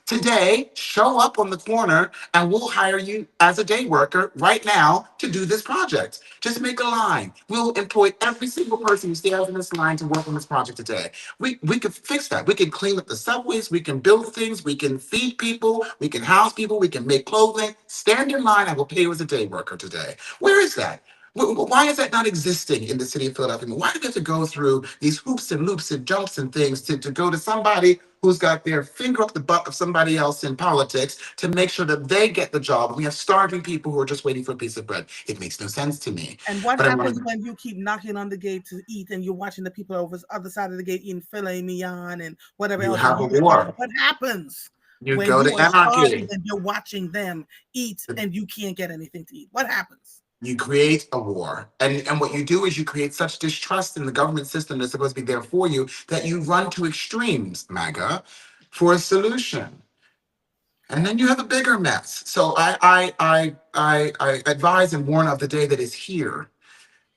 Today, show up on the corner and we'll hire you as a day worker right now to do this project. Just make a line. We'll employ every single person who stands in this line to work on this project today. We could fix that. We can clean up the subways. We can build things. We can feed people. We can house people. We can make clothing. Stand in line. I will pay you as a day worker today. Where is that? Why is that not existing in the city of Philadelphia? Why do we have to go through these hoops and loops and jumps and things to go to somebody who's got their finger up the butt of somebody else in politics to make sure that they get the job? And we have starving people who are just waiting for a piece of bread. It makes no sense to me. And what But I want happens to, when you keep knocking on the gate to eat and you're watching the people over the other side of the gate eating filet mignon and whatever you else, and have a you get war. what happens You when go you to are starving anarchy. and you're watching them eat and you can't get anything to eat? What happens? You create a war. And what you do is you create such distrust in the government system that's supposed to be there for you that you run to extremes, MAGA, for a solution. And then you have a bigger mess. So I advise and warn of the day that is here,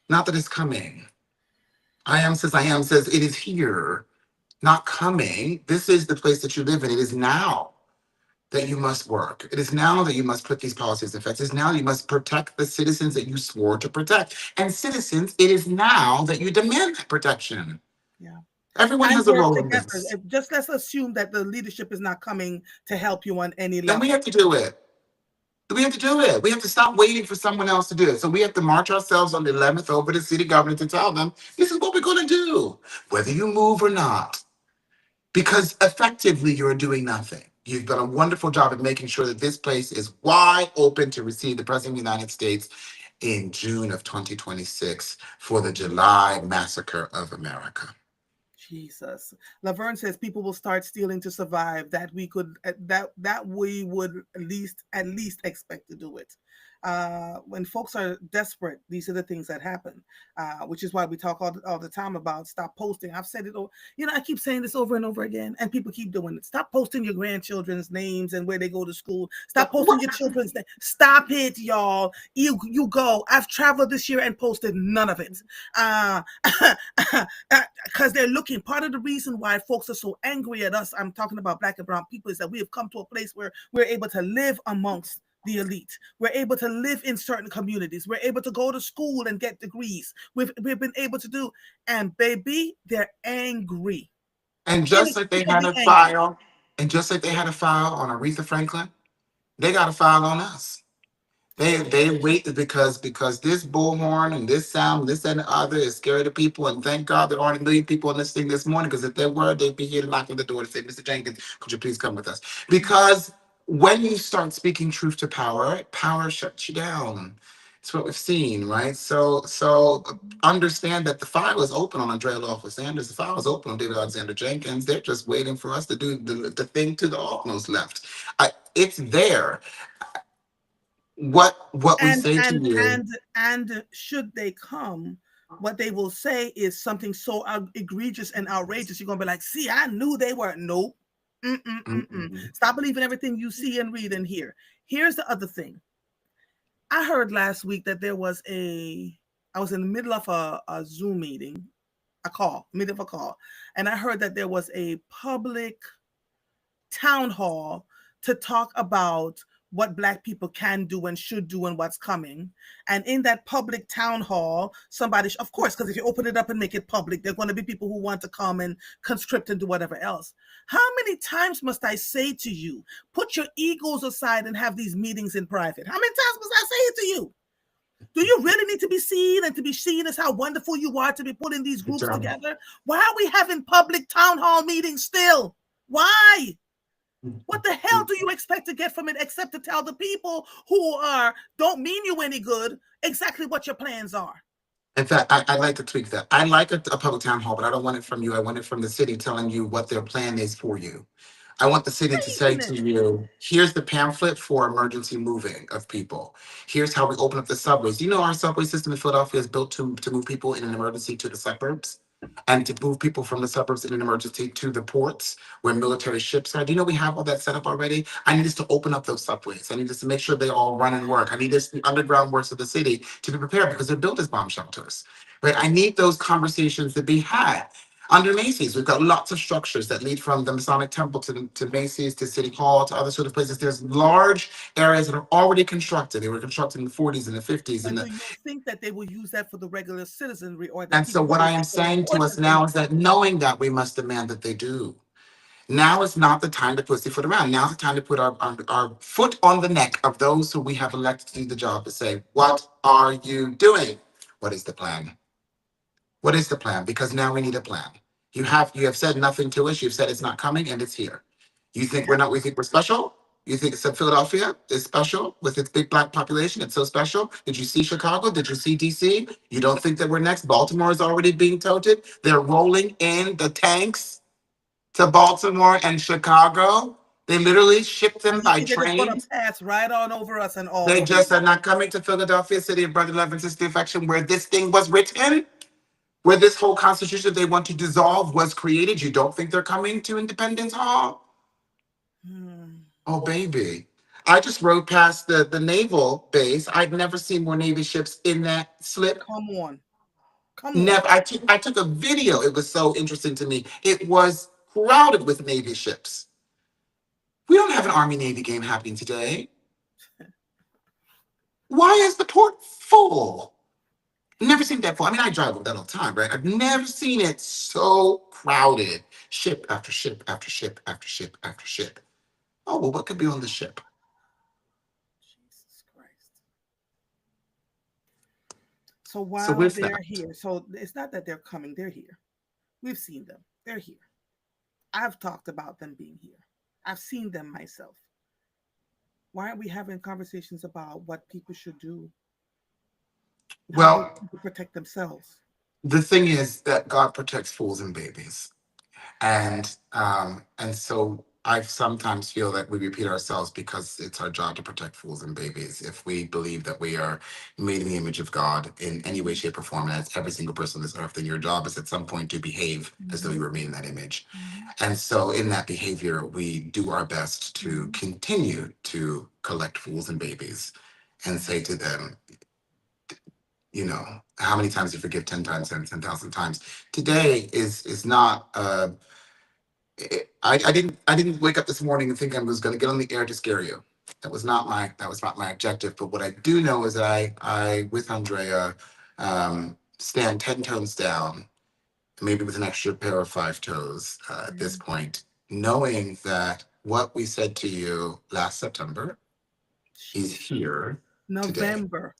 not that it's coming. I am says it is here, not coming. This is the place that you live in. It is now that you must work. It is now that you must put these policies in effect. It is now you must protect the citizens that you swore to protect. And citizens, it is now that you demand that protection. Yeah. Everyone And has a work role in together. this. Just let's assume that the leadership is not coming to help you on any Then we level. have to do it. We have to do it. We have to stop waiting for someone else to do it. So we have to march ourselves on the 11th over to city government to tell them this is what we're going to do, whether you move or not. Because effectively, you're doing nothing. You've done a wonderful job at making sure that this place is wide open to receive the President of the United States in June of 2026 for the July massacre of America. Jesus. Laverne says people will start stealing to survive. That we could that we would at least expect to do it. When folks are desperate, these are the things that happen. Which is why we talk all the time about stop posting. I've said it. I keep saying this over and over again, and people keep doing it. Stop posting your grandchildren's names and where they go to school. Stop posting your children's names. Stop it, y'all. You go. I've traveled this year and posted none of it. Because they're looking. Part of the reason why folks are so angry at us, I'm talking about Black and brown people, is that we have come to a place where we're able to live amongst the elite. We're able to live in certain communities. We're able to go to school and get degrees. We've been able to do, and baby, they're angry, And just like they had inexplicably a angry. file, and just like they had a file on Aretha Franklin, they got a file on us. They wait because this bullhorn and this sound, this and the other is scary to people. And thank God there aren't a million people on this thing this morning. Because if there were, they'd be here knocking the door to say, "Mr. Jenkins, could you please come with us?" Because when you start speaking truth to power, power shuts you down. It's what we've seen, right? So understand that the file is open on Andrea Lawful Sanders. The file is open on David Alexander Jenkins. They're just waiting for us to do the thing to the utmost left. It's there. What we and say to and you. and and should they come, what they will say is something so egregious and outrageous, you're gonna be like, see, I knew they weren't. Nope. Mm-mm. Mm-mm. Stop believing everything you see and read and hear. Here's the other thing. I heard last week that I was in the middle of a Zoom meeting, middle of a call, and I heard that there was a public town hall to talk about what Black people can do and should do and what's coming. And in that public town hall, somebody, of course, because if you open it up and make it public, there are going to be people who want to come and conscript and do whatever else. How many times must I say to you, put your egos aside and have these meetings in private? How many times must I say it to you? Do you really need to be seen and to be seen as how wonderful you are to be putting these Good groups job. together? Why are we having public town hall meetings still? Why? What the hell do you expect to get from it except to tell the people who don't mean you any good exactly what your plans are? In fact, I'd like to tweak that. I like a public town hall, but I don't want it from you. I want it from the city telling you what their plan is for you. I want the city to say to Craziness. you, here's the pamphlet for emergency moving of people. Here's how we open up the subways. You know, our subway system in Philadelphia is built to move people in an emergency to the suburbs and to move people from the suburbs in an emergency to the ports where military ships are. Do you know we have all that set up already? I need us to open up those subways. I need us to make sure they all run and work. I need this the underground works of the city to be prepared because they're built as bomb shelters. Right? I need those conversations to be had. Under Macy's, we've got lots of structures that lead from the Masonic Temple to Macy's to City Hall to other sort of places. There's large areas that are already constructed. They were constructed in the 40s and the 50s. But do you think that they will use that for the regular citizenry or the And so people who what are I am actually saying to us important now is enough? that knowing that we must demand that they do. Now is not the time to pussyfoot around. Now is the time to put our foot on the neck of those who we have elected to do the job to say, what are you doing? What is the plan? What is the plan? Because now we need a plan. You have said nothing to us. You've said it's not coming and it's here. You think we're Yeah. not we think we're special? You think Philadelphia is special with its big Black population? It's so special. Did you see Chicago? Did you see DC? You don't think that we're next? Baltimore is already being toted. They're rolling in the tanks to Baltimore and Chicago. They literally ship them You by think they just gonna train. pass right on over us and They all? just are not coming to Philadelphia, city of brotherly love and sister affection, where this thing was written, where this whole constitution they want to dissolve was created. You don't think they're coming to Independence Hall? Hmm. Oh, baby. I just rode past the naval base. I'd never seen more Navy ships in that slip. Come on, come on. Never. I took a video. It was so interesting to me. It was crowded with Navy ships. We don't have an Army Navy game happening today. Why is the port full? Never seen that full. I mean, I drive with that all the time, right? I've never seen it so crowded. Ship after ship after ship after ship after ship. Oh, well, what could be on the ship? Jesus Christ. So So while with they're that, here, so it's not that they're coming, they're here. We've seen them. They're here. I've talked about them being here. I've seen them myself. Why aren't we having conversations about what people should do, how they well, need to protect themselves? the thing is that God protects fools and babies. And so I sometimes feel that we repeat ourselves because it's our job to protect fools and babies. If we believe that we are made in the image of God in any way, shape, or form, and that's every single person on this earth, then your job is at some point to behave as though you Mm-hmm. were made in that image. Mm-hmm. And so in that behavior, we do our best to Mm-hmm. continue to collect fools and babies and say to them, how many times you forgive 10 times and 10,000 times. Today is not I didn't wake up this morning and think I was going to get on the air to scare you. That was not my objective. But what I do know is that I with Andrea stand 10 toes down, maybe with an extra pair of 5 toes at this point, knowing that what we said to you last September is Jesus. here today. November,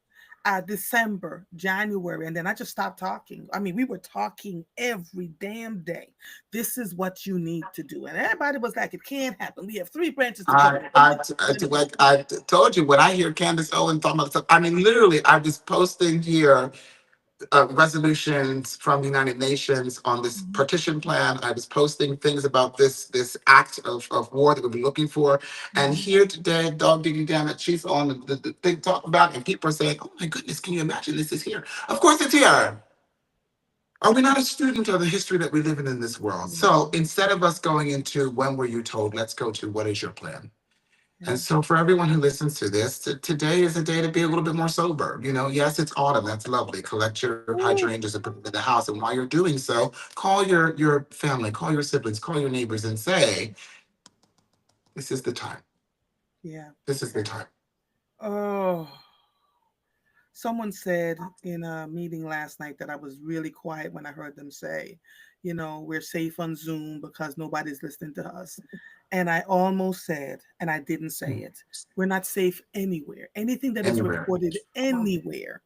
December, January, and then I just stopped talking. I mean, we were talking every damn day. This is what you need to do, and everybody was like, "It can't happen. We have three branches to I, government." I, I told you when I hear Candace Owen talking about stuff. I mean, literally, I was posting here resolutions from the United Nations on this Mhm, partition plan. I was posting things about this act of war that we've been looking for. And mhm. here today, dog digging down that she's on the thing talking about, and people are saying, "Oh my goodness, can you imagine this is here?" Of course, it's here. Are we not a student of the history that we live in this world? So Mhm. instead of us going into when were you told, let's go to what is your plan? And Yeah. so, for everyone who listens to this, today is a day to be a little bit more sober. Yes, it's autumn. That's lovely. Collect your Ooh, hydrangeas and put them in the house. And while you're doing so, call your family, call your siblings, call your neighbors, and say, "This is the time. yeah. This is the time." Oh, someone said in a meeting last night that I was really quiet when I heard them say, we're safe on Zoom because nobody's listening to us. And I almost said, and I didn't say Mm. it, we're not safe anywhere. Anything that is Anywhere. reported anywhere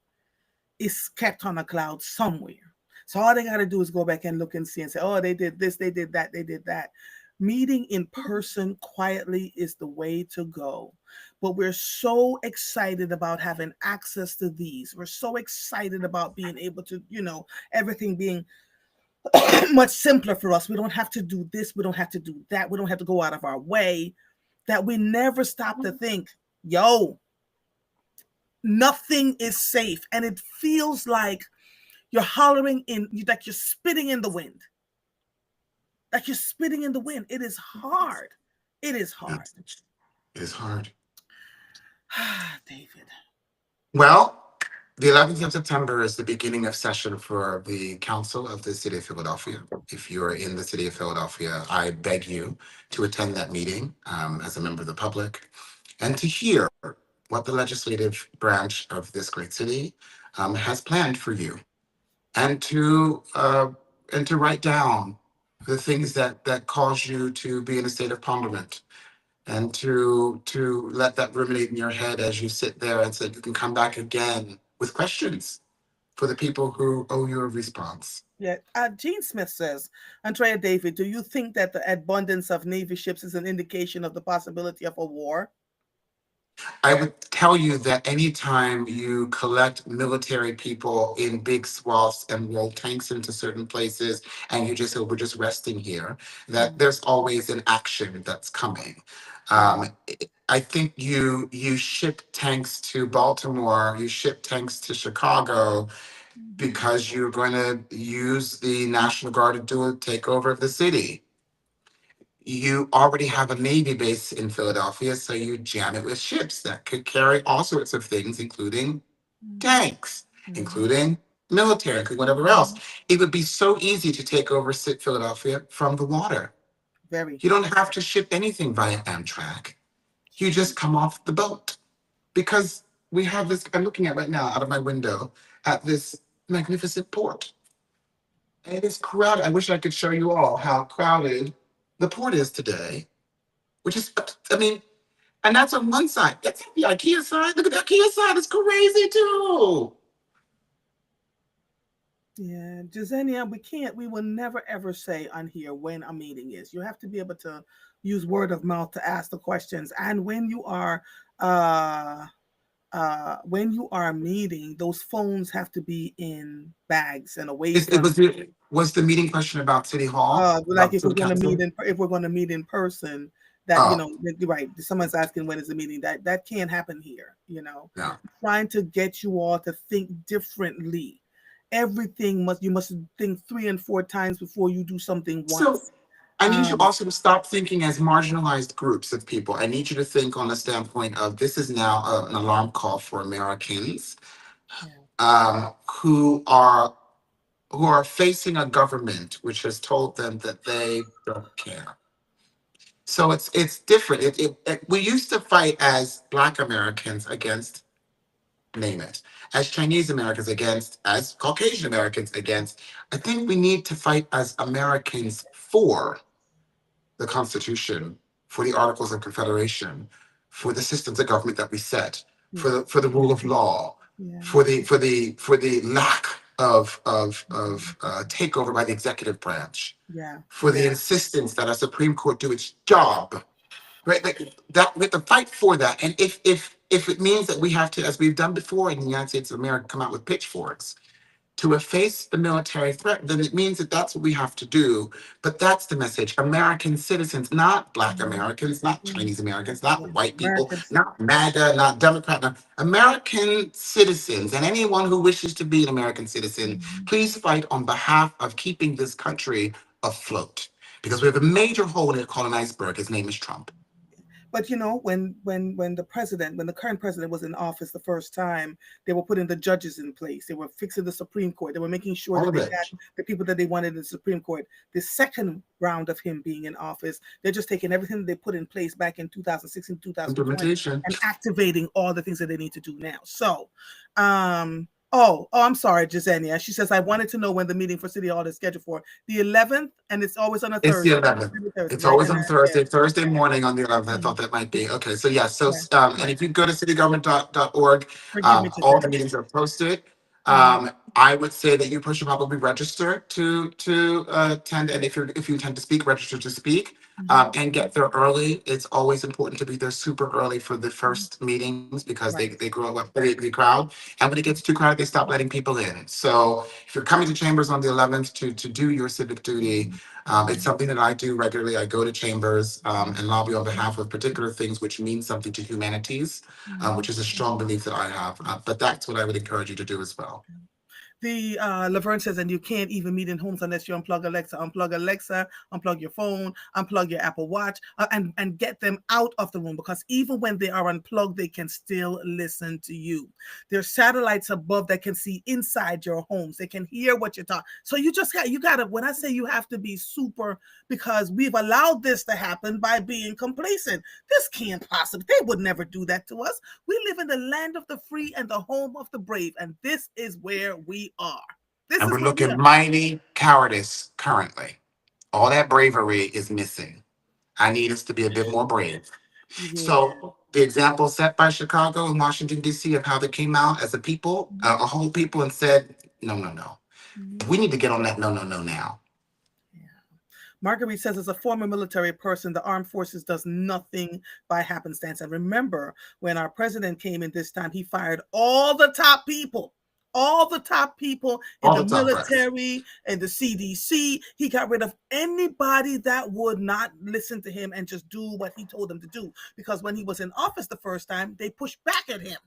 is kept on a cloud somewhere. So all they got to do is go back and look and see and say, oh, they did this, they did that, they did that. Meeting in person quietly is the way to go. But we're so excited about having access to these. We're so excited about being able to, everything being much simpler for us. We don't have to do this. We don't have to do that. We don't have to go out of our way. That we never stop to think, yo, nothing is safe. And it feels like you're hollering in, like you're spitting in the wind. Like you're spitting in the wind. It is hard. It is hard. It is hard. David. Well, the 11th of September is the beginning of session for the Council of the City of Philadelphia. If you are in the City of Philadelphia, I beg you to attend that meeting as a member of the public and to hear what the legislative branch of this great city has planned for you, and to write down the things that cause you to be in a state of ponderment, and to let that ruminate in your head as you sit there, and so you can come back again with questions for the people who owe you a response. Yeah. Gene Smith says, Andrea David, do you think that the abundance of Navy ships is an indication of the possibility of a war? I would tell you that anytime you collect military people in big swaths and roll tanks into certain places, and you just say, we're just resting here, that Mm, there's always an action that's coming. yeah. I think you ship tanks to Baltimore, you ship tanks to Chicago Mhm. because you're going to use the National Guard to do a takeover of the city. You already have a Navy base in Philadelphia, so you jam it with ships that could carry all sorts of things, including Mhm. tanks, Mhm. including military, including whatever else. Mhm. It would be so easy to take over Philadelphia from the water. Very. You don't have to ship anything via Amtrak. You just True. come off the boat because we have this. I'm looking at right now out of my window at this magnificent port. And it is crowded. I wish I could show you all how crowded the port is today, which is, I mean, and that's on one side. That's the IKEA side. Look at the IKEA side. It's crazy too. Yeah, Jasenia, we will never ever say on here when a meeting is. You have to be able to use word of mouth to ask the questions. And uh, when you are meeting, those phones have to be in bags and away It from. was the meeting question about City Hall, Like about if we're City going to meet Council. in if we're going to meet in person, that Oh, right. Someone's asking when is the meeting. That can't happen here. no. Trying to get you all to think differently. Everything you must think three and four times before you do something So once. I need you Um, also to stop thinking as marginalized groups of people. I need you to think on the standpoint of this is now an alarm call for Americans yeah. who are facing a government which has told them that they don't care. So it's different. We used to fight as Black Americans against, name it, as Chinese Americans against, as Caucasian Americans against. I think we need to fight as Americans for the Constitution, for the Articles of Confederation, for the systems of government that we set, Yeah. for the rule of law, Yeah. for the lack of takeover by the executive branch, Yeah. for the Yeah. insistence that our Supreme Court do its job. Right, like that we have to fight for that. And if it means that we have to, as we've done before in the United States of America, come out with pitchforks to efface the military threat, then it means that that's what we have to do. But that's the message. American citizens, not Black Mhm. Americans, not Mhm. Chinese Americans, not Yeah. white people, Americans. not MAGA, not Democrat, no, American citizens. And anyone who wishes to be an American citizen, Mhm. please fight on behalf of keeping this country afloat. Because we have a major hole in it called an iceberg. His name is Trump. But when the current president was in office the first time, they were putting the judges in place. They were fixing the Supreme Court. They were making sure All that of they got it. the people that they wanted in the Supreme Court. The second round of him being in office, they're just taking everything that they put in place back in 2016, 2020, Implementation. and activating all the things that they need to do now. So, oh, I'm sorry, Jasenia. She says I wanted to know when the meeting for City Hall is scheduled for the 11th, and it's always on a It's the Thursday. 11th. Every Thursday, It's right? always And on yeah, Thursday morning on the 11th. I mhm, thought that might be. Okay, so yeah, so yeah, and yeah. if you go to citygovernment.org, Forgive me, all the Jasenia. meetings are posted. Mhm, I would say that you should probably register to attend, and if you intend to speak, register to speak, mhm, and get there early. It's always important to be there super early for the mhm. first meetings because Right. they grow up the crowd, and when it gets too crowded, they stop letting people in. So if you're coming to Chambers on the 11th to do your civic duty, Mhm, it's mhm, something that I do regularly. I go to Chambers mhm, and lobby on behalf of particular things which mean something to humanities, mhm, which is a strong mhm. belief that I have. But that's what I would encourage you to do as well. The Laverne says, and you can't even meet in homes unless you unplug Alexa, unplug your phone, unplug your Apple Watch, and get them out of the room because even when they are unplugged, they can still listen to you. There's satellites above that can see inside your homes. They can hear what you're talking. So you gotta. When I say you have to be super, because we've allowed this to happen by being complacent. This can't possibly. They would never do that to us. We live in the land of the free and the home of the brave, and this is where we are. This And is we're where we looking are. mighty cowardice currently. All that bravery is missing. I need us to be a bit more brave. Yeah. So the example set by Chicago and Washington, D.C. of how they came out as a people, Mhm. a whole people, and said, no, no, no. Mhm. We need to get on that no, no, no now. Yeah. Marguerite says, as a former military person, the armed forces does nothing by happenstance. And remember, when our president came in this time, he fired all the top people in All the the top right. military and the CDC. He got rid of anybody that would not listen to him and just do what he told them to do. Because when he was in office the first time, they pushed back at him,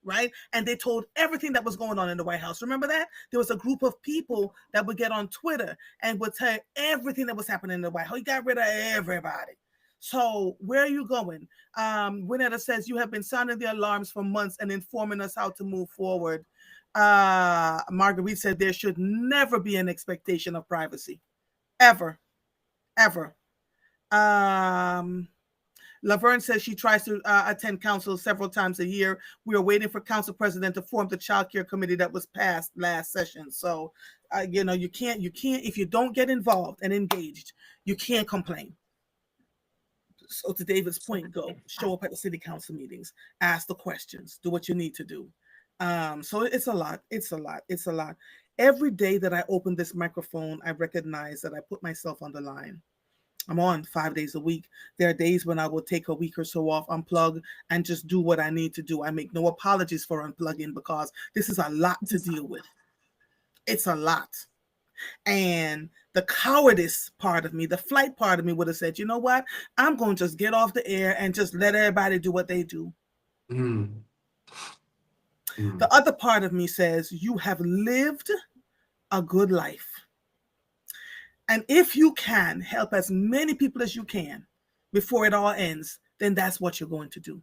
right? And they told everything that was going on in the White House. Remember that? There was a group of people that would get on Twitter and would tell everything that was happening in the White House. He got rid of everybody. So where are you going? Winetta says, you have been sounding the alarms for months and informing us how to move forward. Marguerite said there should never be an expectation of privacy. Ever. Ever. Um, Laverne says she tries to attend council several times a year. We are waiting for council president to form the child care committee that was passed last session. So, you can't, if you don't get involved and engaged, you can't complain. So to David's point, go show up at the city council meetings, ask the questions, do what you need to do. So it's a lot. It's a lot. It's a lot. Every day that I open this microphone, I recognize that I put myself on the line. I'm on 5 days a week. There are days when I will take a week or so off, unplug, and just do what I need to do. I make no apologies for unplugging because this is a lot to deal with. It's a lot. And the cowardice part of me, the flight part of me would have said, you know what? I'm going to just get off the air and just let everybody do what they do. Mm. The Mm. other part of me says, you have lived a good life. And if you can help as many people as you can before it all ends, then that's what you're going to do.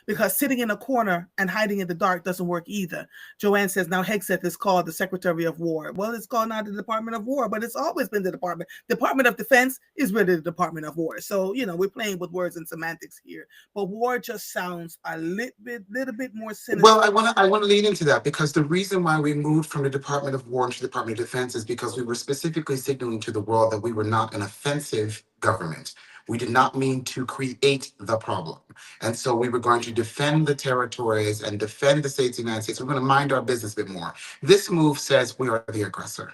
Because sitting in a corner and hiding in the dark doesn't work either. Joanne says now Hegseth is called the Secretary of War. Well, it's called now the Department of War, but it's always been the Department of Defense is really the Department of War. So, we're playing with words and semantics here. But war just sounds a little bit more sinister. Well, I want to lead into that because the reason why we moved from the Department of War to the Department of Defense is because we were specifically signaling to the world that we were not an offensive government. We did not mean to create the problem. And so we were going to defend the territories and defend the states of the United States. We're going to mind our business a bit more. This move says we are the aggressor.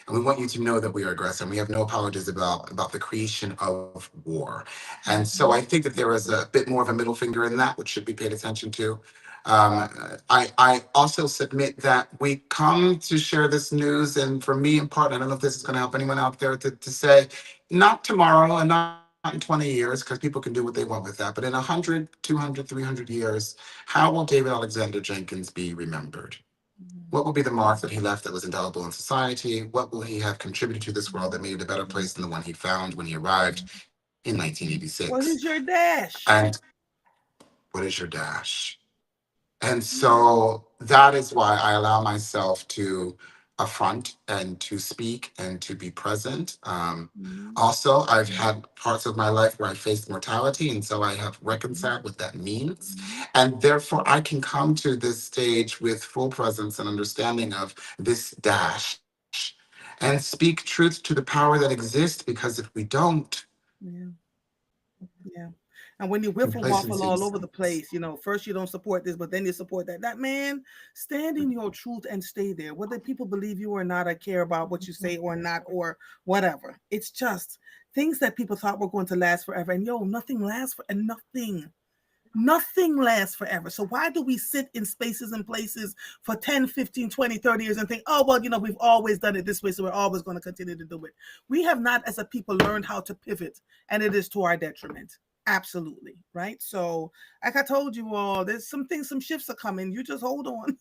And we want you to know that we are aggressive. We have no apologies about the creation of war. And so I Mhm. think that there is a bit more of a middle finger in that, which should be paid attention to. I also submit that we come to share this news, and for me in part, I don't know if this is going to help anyone out there to say, not tomorrow and not in 20 years, because people can do what they want with that, but in 100, 200, 300 years, how will David Alexander Jenkins be remembered? What will be the mark that he left that was indelible in society? What will he have contributed to this world that made it a better place than the one he found when he arrived in What 1986? is your dash? And what is your dash? And so that is why I allow myself to affront and to speak and to be present. Mhm. Also, I've had parts of my life where I faced mortality, and so I have reconciled what that means. And therefore, I can come to this stage with full presence and understanding of this dash and speak truth to the power that exists, because if we don't, Yeah. Yeah. And when you whiffle waffle complacency all over the sets. place, first you don't support this, but then you support that. That man, stand in your truth and stay there. Whether people believe you or not, or care about what you say or not, or whatever. It's just things that people thought were going to last forever. And nothing lasts for and nothing. Nothing lasts forever. So why do we sit in spaces and places for 10, 15, 20, 30 years and think, oh, well, we've always done it this way, so we're always going to continue to do it. We have not, as a people, learned how to pivot, and it is to our detriment. Absolutely. Right. So, like I told you all, there's some shifts are coming. You just hold on.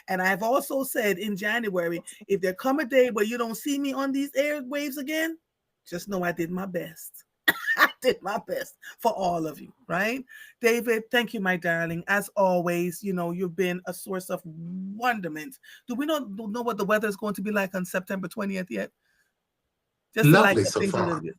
And I've also said in January, if there come a day where you don't see me on these airwaves again, just know I did my best. I did my best for all of you, right? David, thank you, my darling. As always, you've been a source of wonderment. Do we not know what the weather is going to be like on September 20th yet? Just to Lovely lighten up so things a little far. bit.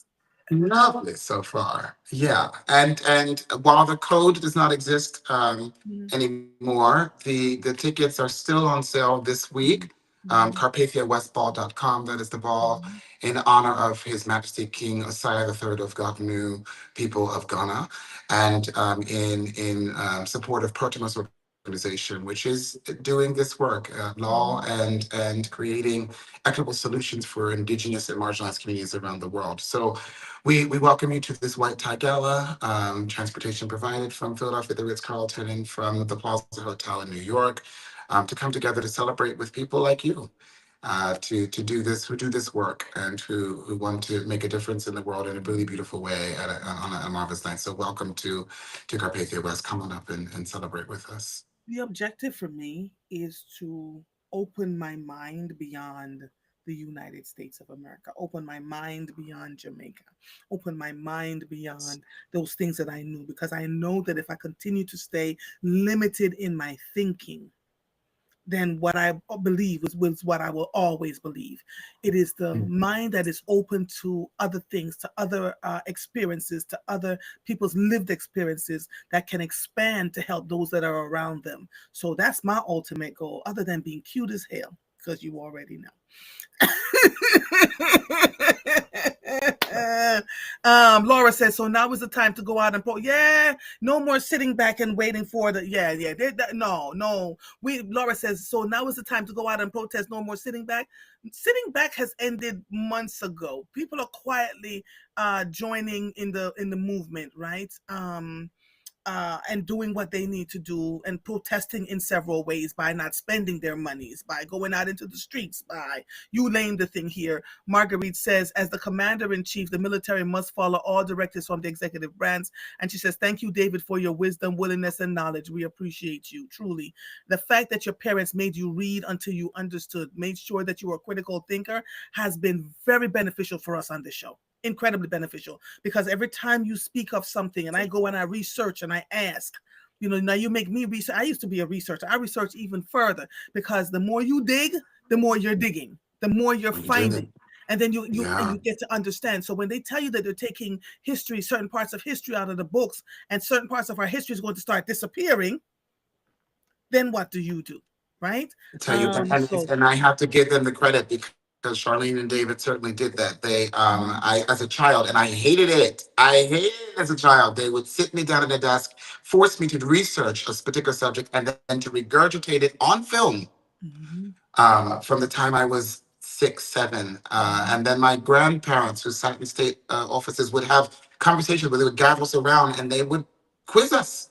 Lovely so far. Yeah. And while the code does not exist Mhm, anymore, the tickets are still on sale this week. mhm, mhm, CarpathiaWestBall.com. That is the ball mhm, in honor of His Majesty King Osai III of Gagnu, people of Ghana, and in support of Protimus Organization organization, which is doing this work, law and creating equitable solutions for Indigenous and marginalized communities around the world. So we welcome you to this White Tie Gala, transportation provided from Philadelphia, the Ritz-Carlton, and from the Plaza Hotel in New York, to come together to celebrate with people like you, to do this, who do this work, and who want to make a difference in the world in a really beautiful way on a marvelous night. So welcome to Carpathia West. Come on up and celebrate with us. The objective for me is to open my mind beyond the United States of America, open my mind beyond Jamaica, open my mind beyond those things that I knew, because I know that if I continue to stay limited in my thinking, then what I believe was what I will always believe. It is the mind that is open to other things, to other experiences, to other people's lived experiences that can expand to help those that are around them. So that's my ultimate goal, other than being cute as hell, because you already know. Laura says, so now is the time to go out and yeah, no more sitting back and waiting for the no. Laura says, so now is the time to go out and protest. No more sitting back. Sitting back has ended months ago. People are quietly joining in the movement, right? And doing what they need to do and protesting in several ways, by not spending their monies, by going out into the streets, by, you named the thing here. Marguerite says, as the commander-in-chief, the military must follow all directives from the executive branch. And she says, thank you, David, for your wisdom, willingness, and knowledge. We appreciate you, truly. The fact that your parents made you read until you understood, made sure that you were a critical thinker, has been very beneficial for us on this show. Incredibly beneficial, because every time you speak of something and I go and I research and I ask, now you make me research. I used to be a researcher. I research even further, because the more you dig, the more you're digging, the more you're finding. And then you get to understand. So when they tell you that they're taking history, certain parts of history out of the books, and certain parts of our history is going to start disappearing, then what do you do? Right? I tell you, and I have to give them the credit, because Charlene and David certainly did that. I, as a child, and I hated it. I hated it as a child. They would sit me down at a desk, force me to research a particular subject, and then to regurgitate it on film, from the time I was 6, 7. And then my grandparents, who sat in state offices, would have conversations where they would gather us around and they would quiz us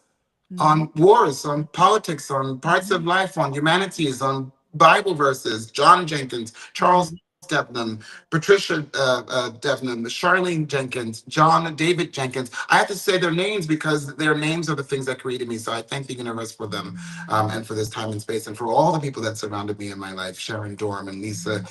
on wars, on politics, on parts of life, on humanities, on Bible verses. John Jenkins, Charles Devnam, Patricia Devnam, Charlene Jenkins, John David Jenkins. I have to say their names because their names are the things that created me. So I thank the universe for them, and for this time and space, and for all the people that surrounded me in my life: Sharon Dorm and Lisa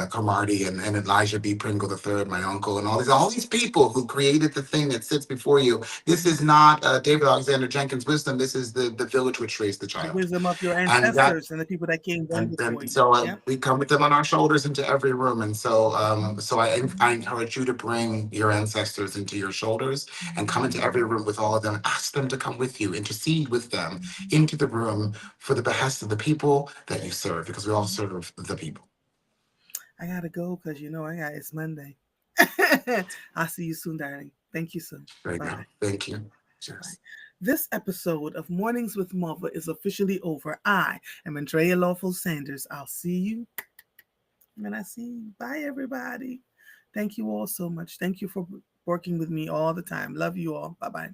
Cromartie and Elijah B. Pringle III, my uncle, and all these people who created the thing that sits before you. This is not David Alexander Jenkins' wisdom. This is the village which raised the child. The wisdom of your ancestors and the people that came down before you. So we come with them on our shoulders into every room. And so I encourage you to bring your ancestors into your shoulders and come into every room with all of them. Ask them to come with you, intercede with them into the room for the behest of the people that you serve, because we all serve the people. I gotta go because it's Monday. I'll see you soon, darling. Thank you, son. There you go. Thank you. Cheers. This episode of Mornings with Mother is officially over. I am Andrea Lawful Sanders. I'll see you when I see you. Bye, everybody. Thank you all so much. Thank you for working with me all the time. Love you all. Bye-bye.